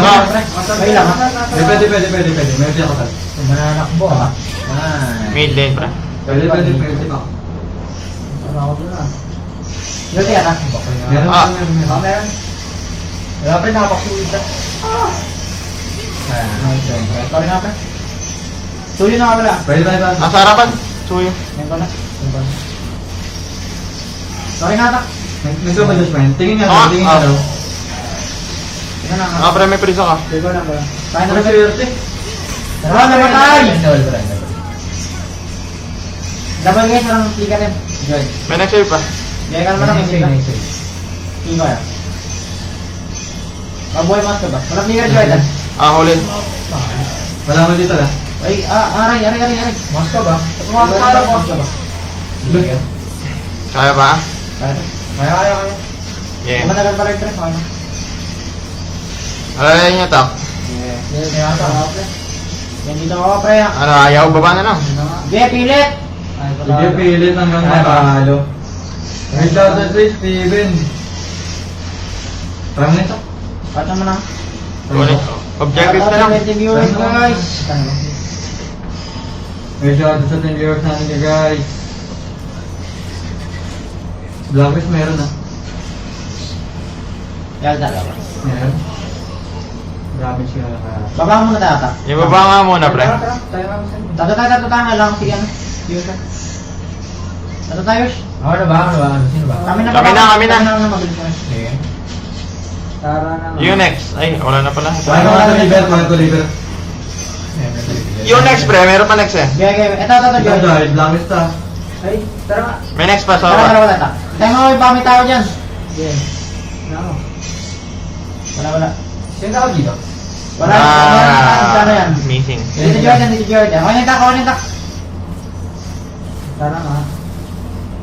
lang ha? Pwede. May siya katal. Mananakbo ha? Mid lane, pre. Pwede pa. Ano ako dun ah? Yun yan ha? Meron Ah. Oh, meron. Wala pa rin nakapaksulit na. Sorry nga pa. Tuloy na ka wala. Pwede. Nasa harapan. Suyo. Yan ko na. Sorry nga ta. Nag-adjustment. Tingin nga Ah, tingin ah. daw. Tingnan na Ah, pre, may prisa ka. Tingnan na ba? Kaya na Ano ba? swerte? Tara na ba tayo? Double guys, parang flicker rin. May next save pa. Gaya ka naman ang flicker. Tingin ko yan. Mabuhay mas ka ba? Walang flicker Jordan. Ah, huli. Wala mo dito lah. Ay, aray. Mas ka ba? Mas ka ba? Kaya ba? Kaya. Yeah. Matagal pa rin trip, ano? Alay niyo to. Yes. Yan dito ako, pre. Ano, ayaw baba na lang. Sige, pilit! Sige, pilit hanggang matalo. May shoutout sa Steven. Parang nito. Paano mo na? Objective na lang. 20 viewers, guys. May shoutout sa 10 viewers natin guys. Blacklist meron ah. Yan talaga. Meron. Marami siya naka... Baba mo na tata. Yung baba nga muna, pre. Tato tayo lang. Sige, ano? Tato tayo, Sh. Ako na ba? Sino ba? Kami na. Kami na. Mabilis mo. Sige. Tara na. Yung next. Ay, wala na pala. Paano ko liver? Yung next, pre. Meron pa next eh. Gaya. Ito, Ito George. dahil blacklist ah. Ay, tara nga. May next pa, Tara, so. tata. Tayo mo, may bami tao dyan. Yes. Wala. Sino ako dito? Wala. Ah, Ano yan? missing. Dito Jordan. Ako yung tak. Tara nga.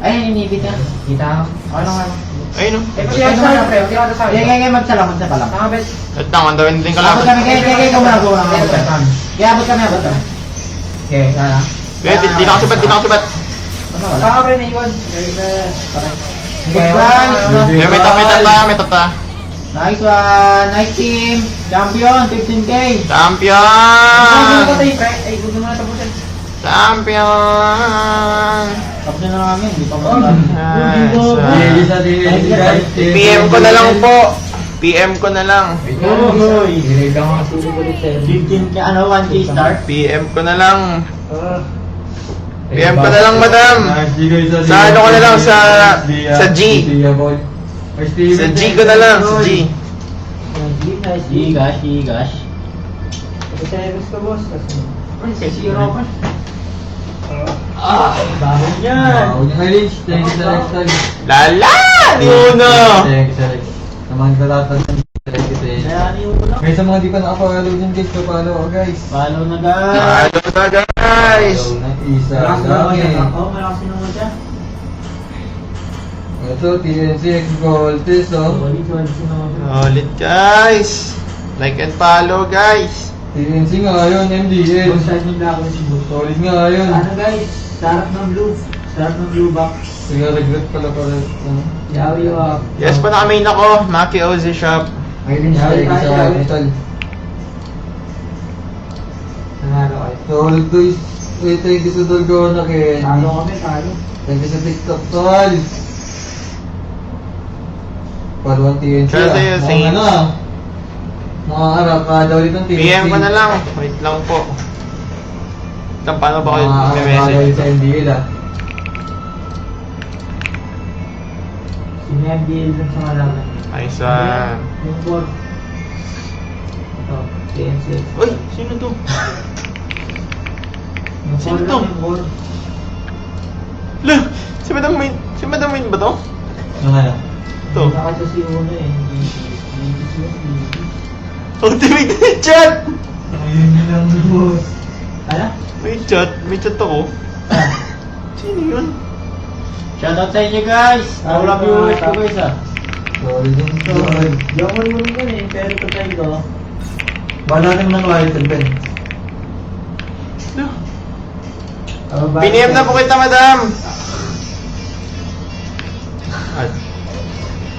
Ay, inibit niya. Kita ako. Ano. Ayun, no. Kaya magsalang. Tama, bet. At lang, andawin din ka lang. Abot kami, kaya ikaw muna, go lang. Kaya abot kami. Okay, sana. Wait, di na ako sibat. Ano wala? Tama pa rin na iwan. Good guys. May tata. Nice one. Nice team. Champion, 15K. Champion! Ay, gusto mo na tapusin. Champion! Tapos na namin, hindi pa mo. Ladies at ladies guys. PM ko na lang po. PM ko na lang. Uy. Direct lang ako sulit ulit sa'yo. 15K, 1K star. PM ko na lang. PM ko na lang, madam. Sa ano ko na lang, sa G. Sa G ko na lang, sa G. Gigash. Bakit yan? Thank you sa next time. Lala! Di uno! Thank you sa next. Sa mga kalatag ng thank you sa inyo. Ayan yung ulo. Guys, sa mga di pa nakapalo dyan guys, papalo ako guys. Follow na guys. Ano na, guys? Follow na, isa lang eh. Malakas sinunod siya. Ito, TNC X Voltes oh. Solid sinunod. Ulit, guys. Like and follow, guys. TNC nga yun, MDL. Side ni Black si Boot. Solid nga yun. Ano guys? Sarap ng blue box. Sige, regret pala pala. Yawi wa. Yes po, naka-main ako. Maki Oz Shop. Ayun, thank you sa Tol. Nanalo kayo. Solid guys. Thank you sa Dolgo na kay. Talo kami, talo. Thank you sa TikTok, Tol. Paluan TNC Shout out sa'yo, Mga Saints. ano ah. Mga harap, daw dito ng TNC. PM ko na lang. Wait lang po. Ito, paano ba kayo Mga harap, daw mag-message? dito sa MDL ah. Sinabdil dun sa malaman. Nice one. Yung board. Ito, TNC. Uy, sino to? Sino to? Yung board. Lah, si Madam Wayne ba to? Yung ano? To. Nakasa si Uno eh. Ultimate chat! Ayun yun lang boss. Ano? May chat ako. Sino yun? Shoutout sa inyo guys! Wala viewers ko guys ah. Solid yung Tol. Yaman mo rin eh, pero patay ko. Bala natin ng wild pen. Lah, piniem na po kita, madam!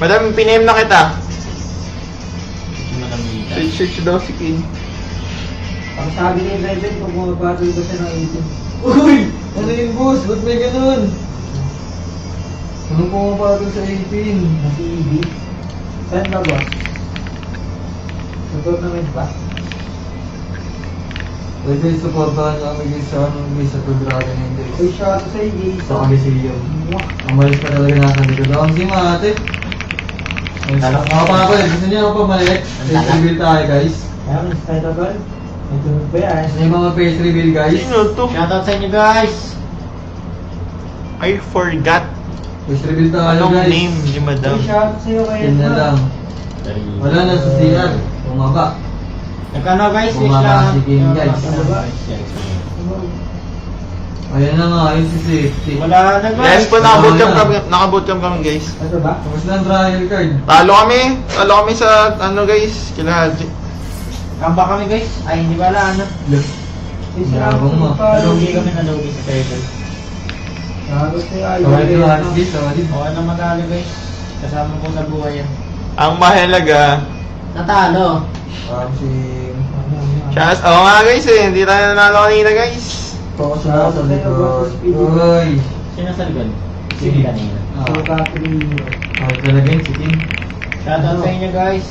Madam, piniem na kita. Hindi mo namita. Search daw si King. Ang sabi ni Raven, kung bumabatoy ko siya ng 18. Uy! Ano yun, boss? Ba't may ganun? Anong pumapatol sa 18? Na TV. Saan ba, boss? Sa tournament ba? Well guys, supportahan nyo kami guys sa sa Dragon Ender. Uy, shout out sa'yo, Jason. Sa Coliseum. Mwah. Ang malis pa talaga nasa likod. Ang si Mate. Mga pangakol, gusto niyo ako pa maliit? Face reveal tayo guys. Ayan, start agad. May tunog ba yan? May mga face reveal guys. Sino to? Shoutout sa inyo, guys! I forgot. Face reveal tayo Anong guys. name ni Madam? Uy, shoutout sa'yo kay Yun na lang. Wala na sa CR. Bumaba. Nagkano, guys? Bumaba si King guys. Ano ba? Ayun na nga, yun si Safety. Wala na, guys! Yes po, naka-bootcamp kami guys. Ano ba? Tapos na ang trial card. Talo kami sa ano guys, kila Haji. Kamba kami, guys. Ay, hindi pala, ano? Yabang mo. Nalugi kami sa table. Sabi sa'yo, ay, Sorry to Haris guys, sorry. Okay na matalo, guys. Kasama ko sa buhay yan. Ang mahalaga, Natalo! Si... oo nga guys hindi tayo nanalo kanina guys. Focus na ako sa likod. Uy! Sino sa likod? Sige. kanina. Ako talaga yun, si King. Shoutout sa inyo, guys.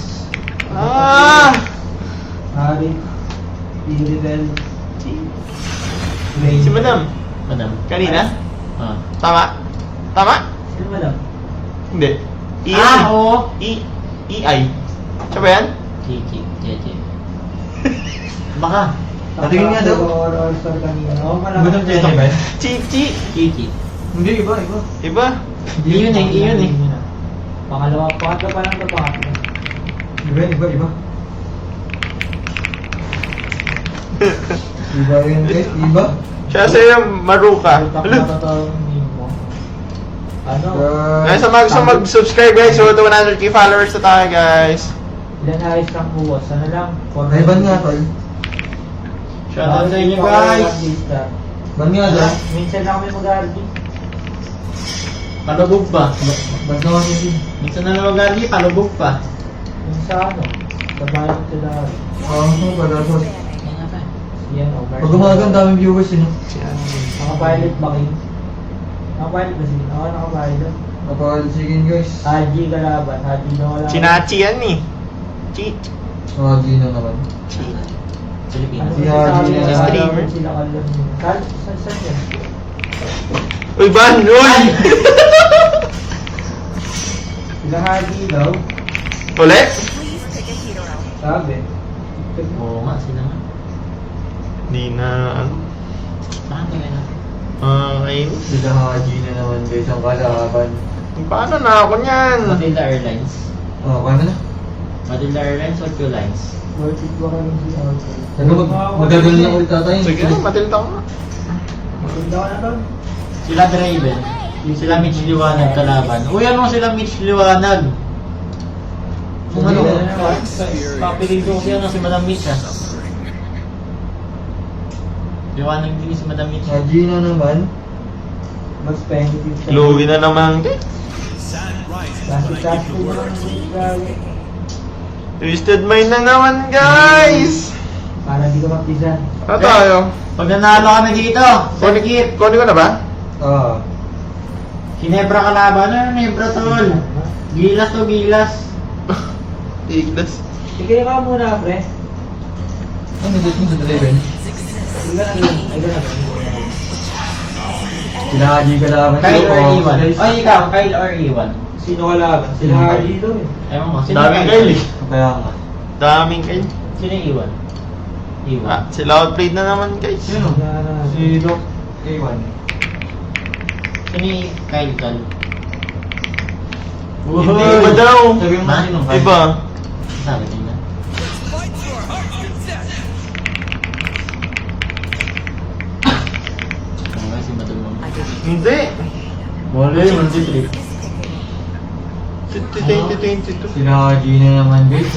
Hari, Iribel, Si Madam, Madam. kanina? Ah. Tama? Sino Madam? Hindi. Oo. EI. Siya ba yan? Cheche. Baka. Patingin nga daw. All-star kanina. Oo, malaki. Madam Jenny ba? Chichi. Chichi. Hindi, iba. Iba? Iyon eh. Pangatlo pa lang ito, pangatlo. Iba. Iba yun guys, iba. Siya sa'yo, Maruka. Ano? Guys, sa mag-subscribe guys, so 100k followers na tayo guys. Ilan ayos lang buwas? Ano lang? Ay, ban nga tol. Shoutout sa inyo, guys! Ban nga dyan. Minsan lang kami mag-argy. Palubog pa. Ban nga kasi. Minsan na lang mag-argy, palubog pa. Yung sa ano? Sa bayan sa dari. Oo, pala so. Yan, over. Pag umaga, ang daming viewers yun. Nakapilot ba kayo? Nakapilot ba sila? Ako nakapilot. Napakal chicken guys. Haji kalaban. Haji na wala. Chinachi yan eh. Chi. Haji na naman. Ano Si ba Haji sabi na nila? streamer. Sila kalam. Saan yan? Uy, Ban! Uy! Sila Haji daw. Ulit? Sabi. Oo nga, sila nga. Di na, ano? Saan kaya na? Ayun. Sila Haji na naman guys, ang kalaban. Paano na ako niyan? Matilda Airlines. Oh, paano na? Matilda Airlines or Q Lines? Worth it ba kayo si Ano magagano na ulit tatay? Sige, matilta ko nga. Matilda ka na doon? Sila Draven. Sila Mitch Liwanag kalaban. Uy, ano sila Mitch Liwanag? Kung ano? Papiling ko siya si Madam Mitch ah. Liwanag din si Madam Mitch. Haji na naman. Mas pengen siya. Lugi na naman. Kasi mo lang yung Twisted mind na naman, guys! para di ka maptisan. Ano tayo? Pag nanalo kami dito, Sergit, Kunin ko na ba? Oo. Hinebra kalaban. Ano Hinebra tol? Gilas to gilas. Tiglas. Sige ka muna, pre. Ano dito mo sa Draven? Iga na lang. Sila Haji kalaban. Kyle or Oo, Iwan? guys. Ay, ikaw, Kyle or Iwan? Sino kalaban? Sila Haji daw eh. Ewan ko, sino Daming Kyle eh. Kaya nga. Daming kayo. Sino yung Iwan? Iwan. Sila outplayed na naman, guys. Sino? Si Doc A1. Sino yung Kyle tol? Hindi iba daw. Sabi mo Ha? sino? Iba. Sabi nila. Okay, si Matulong. Hindi. Wala yun. 2022. Sila Haji na naman guys.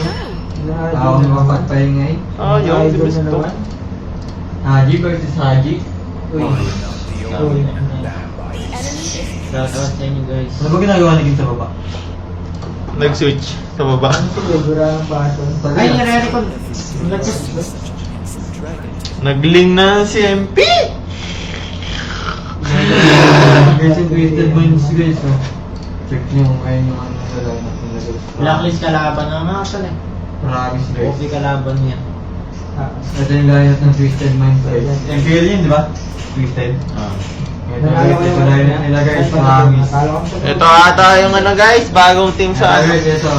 Ako may mapagpahinga eh. Ah, yun. Si Gusto. Haji versus Haji. Uy. Shoutout sa inyo guys. Ano ba ginagawa na sa baba? Nag-switch sa baba. Ay, nire-record. Nag-link na si MP! Guys, yung Twisted Minds guys, oh. Check nyo kung kayo yung ano sa lineup nila guys. Blacklist kalaban na mga pala. Promise guys. Okay kalaban niya. Ito yung lineup ng Twisted Minds guys. MPL yun, di ba? Twisted. Ito yung lineup nila guys, promise. Ito ata yung ano guys, bagong team sa ano. Guys, ito.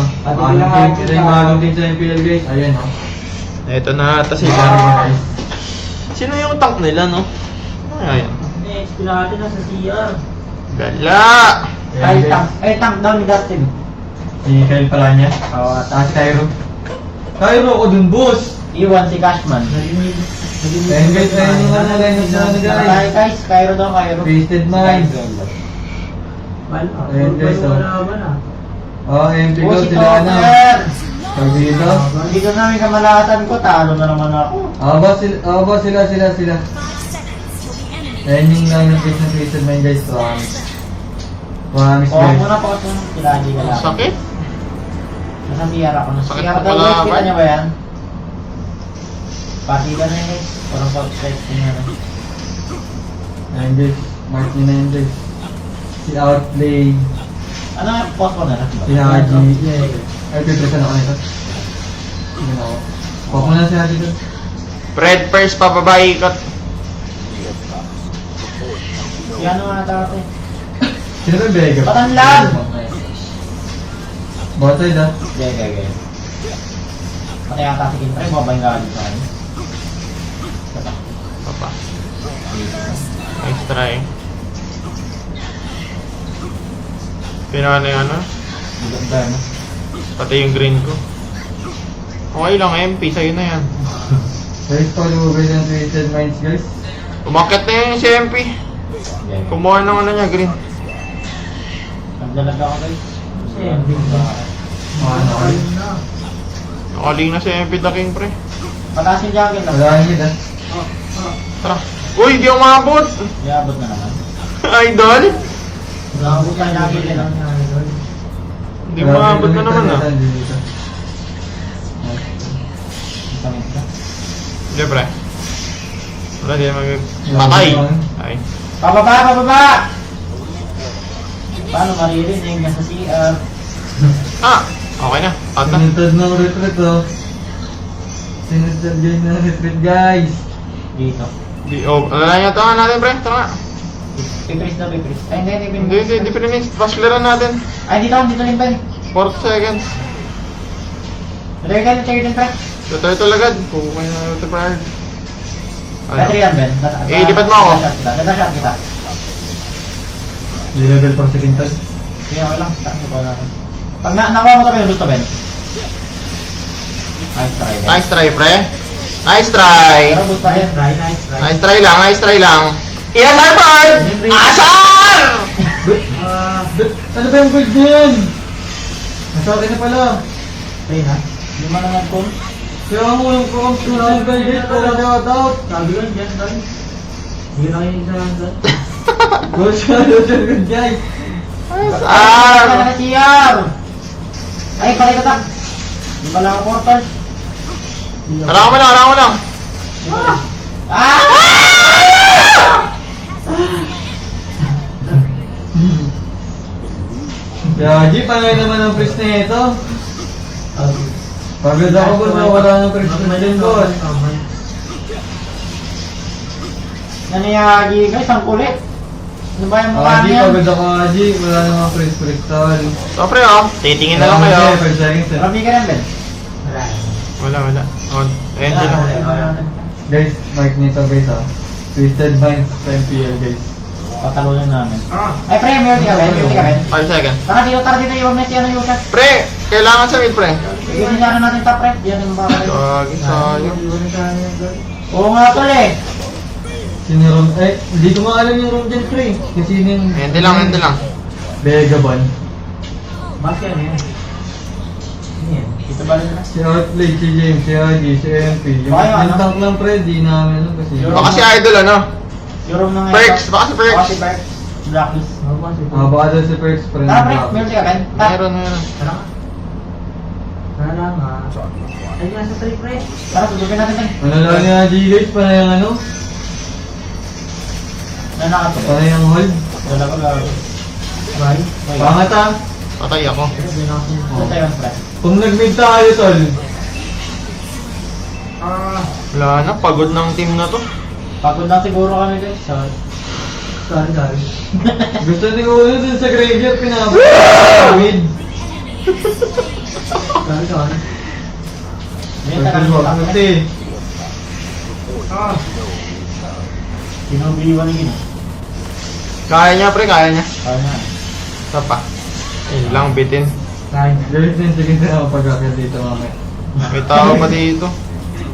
Ito yung bagong team sa MPL guys. Ayan, oh. Ito na ata Sila sila. guys. Sino yung tank nila, no? Ayan. Next, natin na sa CR. Gala! Ayan, guys. Tank daw ni Dustin. Si Kyle pala niya. Oo, Tapos Cairo. Cairo ako dun, boss! Iwan si Cashman. Ayan guys, ayan yung ano lineup na ano guys. Guys, Cairo daw, Cairo. Twisted Minds. Ayan guys, oh. Oh, MP Oh, ko si sila ano. Topper! Pag dito. Dito namin kamalatan ko, talo na naman ako. Boss sila. Ayan yung lineup guys ng Twisted Minds guys, promise. Promise Oo, guys. muna pa kasi sila hindi ka lang. Sakit? Nasa CR ako. Nasa Sakit CR pa daw, pala, guys, kita Bart. niya ba yan? Partida na yun guys. Parang pag-check niya na. Ayan guys, mark nyo na yun guys. Si Outplay, Ano nga, post mo na lang. si Haji. Ay, pipresan ako nito. Sige na ako. Pop mo na si Haji doon. Fred first, pababa ikot. Yan nga dati. Sino ba yung Vega? Patanlan! Botoy da. Gaya. Pati yata si Kintre, babay nga dito sa kanya. Papa. Nice try. Pinaka na yung ano? Maganda no? Pati yung green ko. Okay lang, MP, sa'yo na yan. Guys, follow guys ng Twisted Minds guys. Umakit na yun si MP. Kumuha ng ano niya, green. Nagdalag ako guys. Kasi hindi ba? Ano guys? Nakaling na si MP the King, pre. Pataas yung jacket lang. Wala nyo da. Tara. Uy, di umabot! Iabot na naman. Idol? Iabot na jacket lang. Hindi umabot na naman ah. Isa. Hindi, pre. Wala, di mag... Patay! Ay. Pababa! Paano maririnig nga sa CR? Ah! Okay na. Ata. Sinunod ng retreat oh. Sinunod yun ng retreat guys. Dito. Di, oh, ano na yata natin, pre? Tara nga. Pipris na pipris. Ay, hindi. Hindi pininis. Bachelor natin. Ay, dito rin pa eh. 4 seconds. Lagay ka ng chair din, pre. Ito lagad. Pupukay na ito, pre. Battery yan, Ben. Eh, lipat mo ako. Nagda-shot kita. Level 4 second tag. Sige, okay lang. Takbo ko natin. Pag nakuha mo tayo, gusto, Ben. Nice try, Ben. Nice try, pre. Nice try. Pero gusto yan. Nice try lang. Ian Harvard! Asar! Ano ba yung gold niyan? Nasa akin na pala. Play na. Hindi mo na nag-call. Kaya mo yung kukumpulan ng gold para shoutout. Sabi ko, dyan, Dan. Hindi na kayo isa yan, Dan. Gold shoutout guys. Asar! Ano na CR? Ay, pala ka tak. Di ba lang ako portal? Alam mo lang. Ah! Yaji, pangay naman ang press na ito. Pagod ako boss na wala ng press na dyan boss. Nangyayagi guys, ang kulit. Ano ba yung mukha Aji, niya? pagod ako Aji. Wala namang press tol. So, pre, oh. Titingin na lang kayo. 5 seconds eh. Marami ka rin, Ben? Wala. On. Ayan, dyan lang. Guys, mic nito guys ah. Twisted Minds sa MPL guys. Patalunan namin. Ay, pre, meron ka, Ben? 5 seconds. Tara dito, yung Messi, ano yung shot? Pre, kailangan sa mid, pre. Ibigin niya natin top, pre. Diyan yung mga Sayang. Oo nga, tol eh. Sino Ron? Eh, hindi ko nga alam yung Ron dyan pre. Kasi sino yung... Ente lang. Vegabond. Bakit yan eh? Dito ba rin na? Si Outplay, si James, si Haji, si MP. Yung Okay, ano? yung tank lang pre, di namin alam kasi. Baka si Idol, ano? Yung room na Perks, baka si Perks. Baka si Perks. Blacklist. Baka daw si Perks pre. Tara, pre, meron ka, Ben? Meron. Ano? Ay, nasa trip, pre. Tara, tutupin natin tayo. Ano lang yung G-Guys, para yung ano? Nanakatulog. Para yung hold. Wala ko lang. Bye. Pangat ah. Patay ako. Ito tayo, pre. Kung nag-mid tayo, tol. Wala na, pagod ng team na to. Pagod lang siguro kami guys. Sorry. Sorry. Gusto ni Uno dun sa graveyard, pinabot. Mid. Sorry. Yan, Total tara, wag tara. muti. Binubiliwan yung gina. Kaya niya pre, kaya niya. Kaya na. Isa pa. Yun lang, bitin. Kain. Galit din, sige na ako pagkakit dito mamaya. May tao pa dito.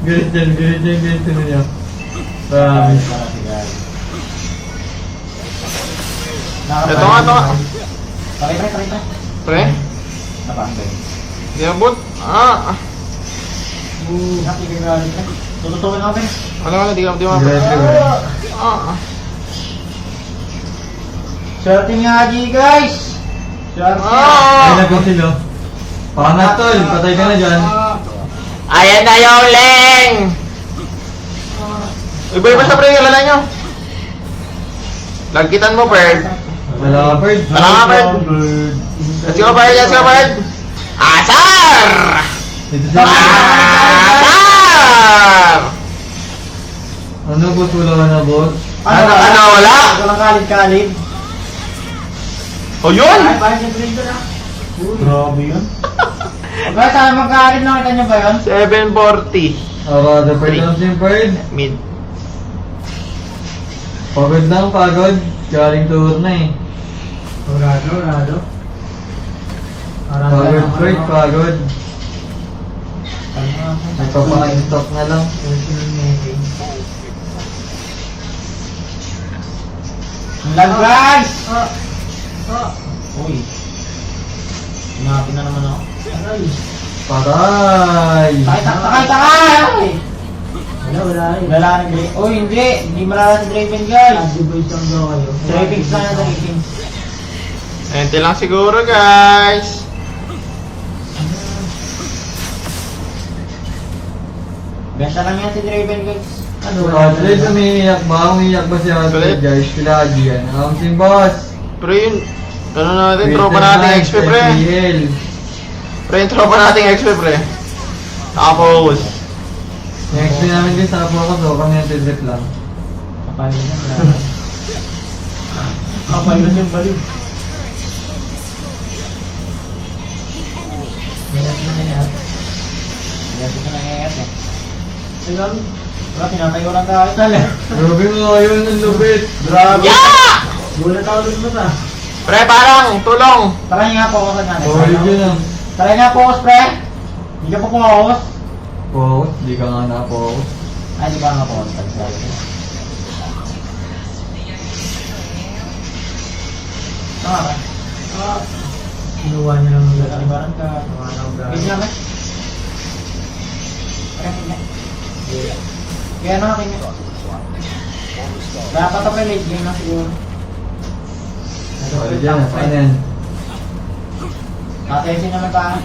Galit niya. Promise. Ito nga. Pakay. Pre, Napangay. di abot. Tututukin ako, pre. Wala, di ka mapit. Galit. Swerte nga, G, guys! Swerte. Ay, nagkong sila. Pangat, tol. Patay ka na dyan. Ayan na yung leng! Iba-iba sa pre, alala nyo. Lagkitan mo, Bird. Wala ka, Bird. Wala ka, Bird. Let's go, Bird. Asar! Dito sa... Asar! Ano, boss? Wala ka na, boss? Ano, wala? Walang kalib-kalib. O yun! Ay, parang yung grade doon, ah. Grabe yun. Okay, saan magkalib, nakita niyo ba yun? 740. Arada pa lang si Bird. Mid. Pagod lang, pagod. Galing tour na eh. Orado. Pagod, Bird, pagod. Nagpapaka-stop na lang. Lag, guys! Uy. Hinapin na naman ako. Patay! Takay! Wala. Wala na grade. Uy, hindi malala si Draven, guys. Boys lang daw kayo. Drapings lang yung Drapings. Ente lang siguro, guys. Besta lang yan si Draven, guys. Atlet, umiiyak ba? Umiiyak ba si Atlet, guys? Sila yan. Ang team boss. Pero yun, ano natin, tropa nating XP, pre. FPL. Pre, yung tropa nating XP, pre. Tapos, Yung XP namin guys, sa ako so kami yung tidrip lang. Kapalin na, wala. Kapalin yung baliw. Nangyayat na nangyayat eh. Sigal, wala, pinatayo lang tayo talaga. Grabe nga yun, ang lupit. Grabe. yeah! Gulat ako dun mo ta. Pre, parang, tulong. Try nga focus natin. Solid yun ah. Try nga focus, pre. Hindi ka pa focus. Focus, di ka nga na-focus. Ay, di ba nga focus? Tama ba? Kinuha niya lang ng gano'n. Ibaran ka. Tumana ang gano'n. Bigyan ka. Kaya na akin yun. Dapat ako yung late game na siguro. Solid yan, saan yan? Katesin naman pa.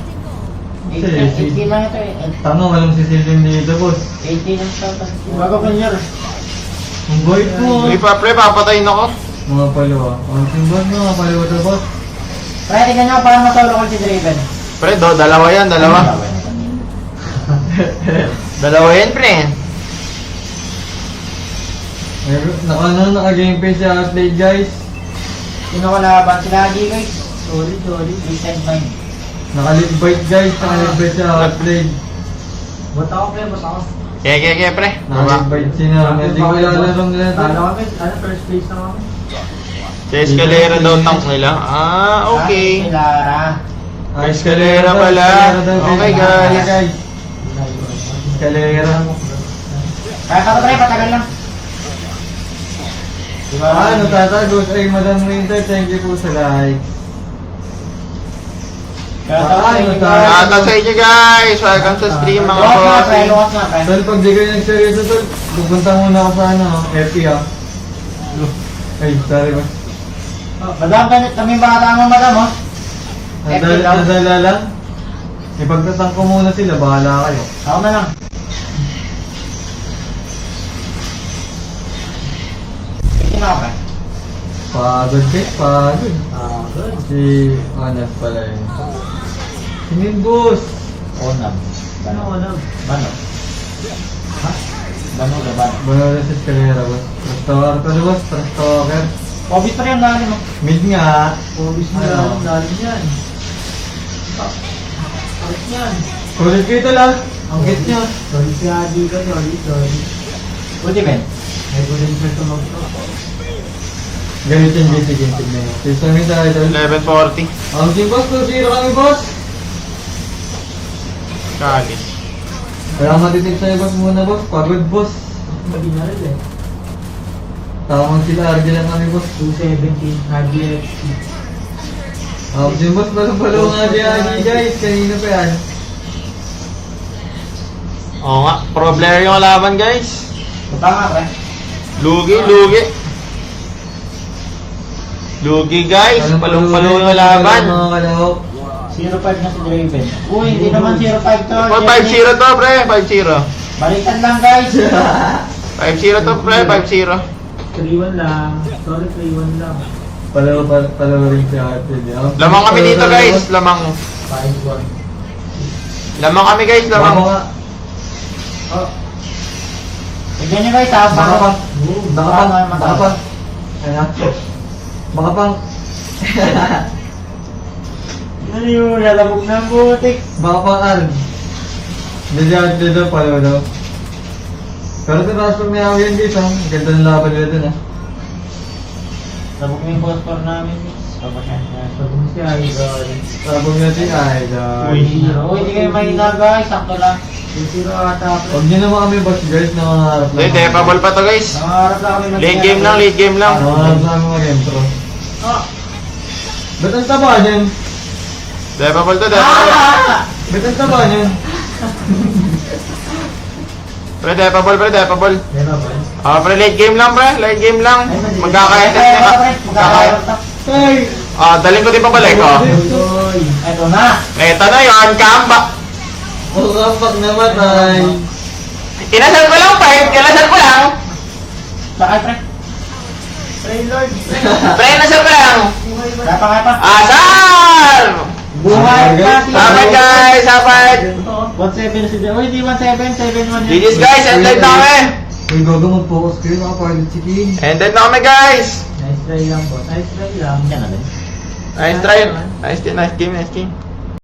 8K lang ito eh. Tanga, walang sisilin dito, boss. 8K lang ito. Bago kanyar. Ang bait mo Uy, ah. pre, papatayin ako. Mga palawa. Ang team boss mo, mga palawa to, boss. Pre, tingnan nyo paano matulog ko si Draven. Pre, dalawa yan, dalawa. Dalawa yan, pre. Naka-gameplay si Atlet, guys. Sino ko laban? Sila Agi guys. Solid. 8-10-9. Naka-lead bite, guys. Naka-lead bite si Atlet. Ba't ako, pre? Ba't ako? Kaya, pre. Naka-lead bite si Namin. Hindi ko ilalaro nila to. Talo kami. First place na kami. Sa escalera daw tank nila. Okay. Lara. Escalera pala. Okay, guys. Escalera. Kaya ka pre, patagal lang. Diba? Ano tatagos ay Madam Winter, thank you po sa like. Kaya Ano ka tayo? Shoutout sa inyo, guys. Welcome sa stream, mga Luwas nga pre, boss. luwas nga pre. Tol, pag di kayo nagseryoso tol, pupunta muna ako sa ano, FP ah. Ay, sorry ba? Madam, kami bata mo madam oh. FP daw. Nadala lang? Ipagtatang ko muna sila, bahala kayo. Ako na lang. Tingin ako ka. Pagod guys, pagod. Good. Si Anas pala yun. Sinin boss. Onam. Bano? Bano? Ha? Bano ka ba? Banala sa eskalera boss. Trastoker to na boss, trastoker. Obis pa rin ang lalim mo. Mid nga. Obis na lalim, lalim yan. Bakit yan? Kulit ko ito lang. Ang hit niya. Sorry si Adi ka, sorry. Buti Ben. May buling sa tumag to. Ganit yung gintig-gintig na yun. System yung idol. 11:40. Ang team boss, 2-0 kami boss. Kalis. Kaya matitip sa'yo boss muna boss. Pagod boss. Pagi na rin eh. Tawang sila, RG lang kami boss. 217, Hadi XP. Ang team boss, balong-balong nga RG guys. Kanina pa yan. Oo nga, pro player yung laban guys. Bata nga pre. Lugi, lugi. Lugi guys, palong-palong yung laban. Mga kalahok. 0-5 na si Draven. Uy, hindi naman 0-5 to. 5-0 to pre, 5-0. Balikan lang guys. 5-0 to pre, 5-0. 3-1 lang. Sorry, 3-1 lang. Palawa rin si ate. Lamang kami dito guys, lamang. 5-1. Lamang kami guys, Baka lamang. nga. Oh. Tignan nyo guys ha. Baka pa. Baka pa. Baka Baka pa. Ano? Baka pang. Ano yung lalabog ng butik? Baka pang arm. Dito palawa daw. Pero ito Rashford may awin yan guys ha. Ang ganda ng laban nila dun ha. Labog na yung boss score namin. Labog si Idol. Sabog na si Idol. Uy. Uy, hindi kayo mahina guys. Sakto lang. 2-0 ata. Huwag nyo naman kami boss guys. Nangangarap lang. Hindi, tepabol pa to guys. Nangarap lang kami Late game lang, late game lang. Nangangarap lang mga game-pro. Ah! Ba't ang taba niyan? Tepabol to, tepabol. Ba't ang taba niyan? Pre, tepabol, pre, tepabol. Meron ba? Ah, pre, late game lang, pre. Late game lang. Magkakaetes na. Magkakaetes. Ay! Ah, daling ko din pabalik, oh. Uy, eto na. Eto na yun, kamba. Makapak namatay. Inasal ko lang, pre. Inasal ko lang. Bakit pre? Pray Lord. Pre, inasal ko lang. Kaya pa. Asal! Buhay pa si Sabat guys, sabat. 1-7 si Uy, di 1-7, 7-1. GG's guys, ended na kami. Uy, gago mag-focus kayo. Nakapagod si King. Ended na kami guys. Nice try lang boss. Nice try lang. Yan na din. Nice try. Nice game, nice game.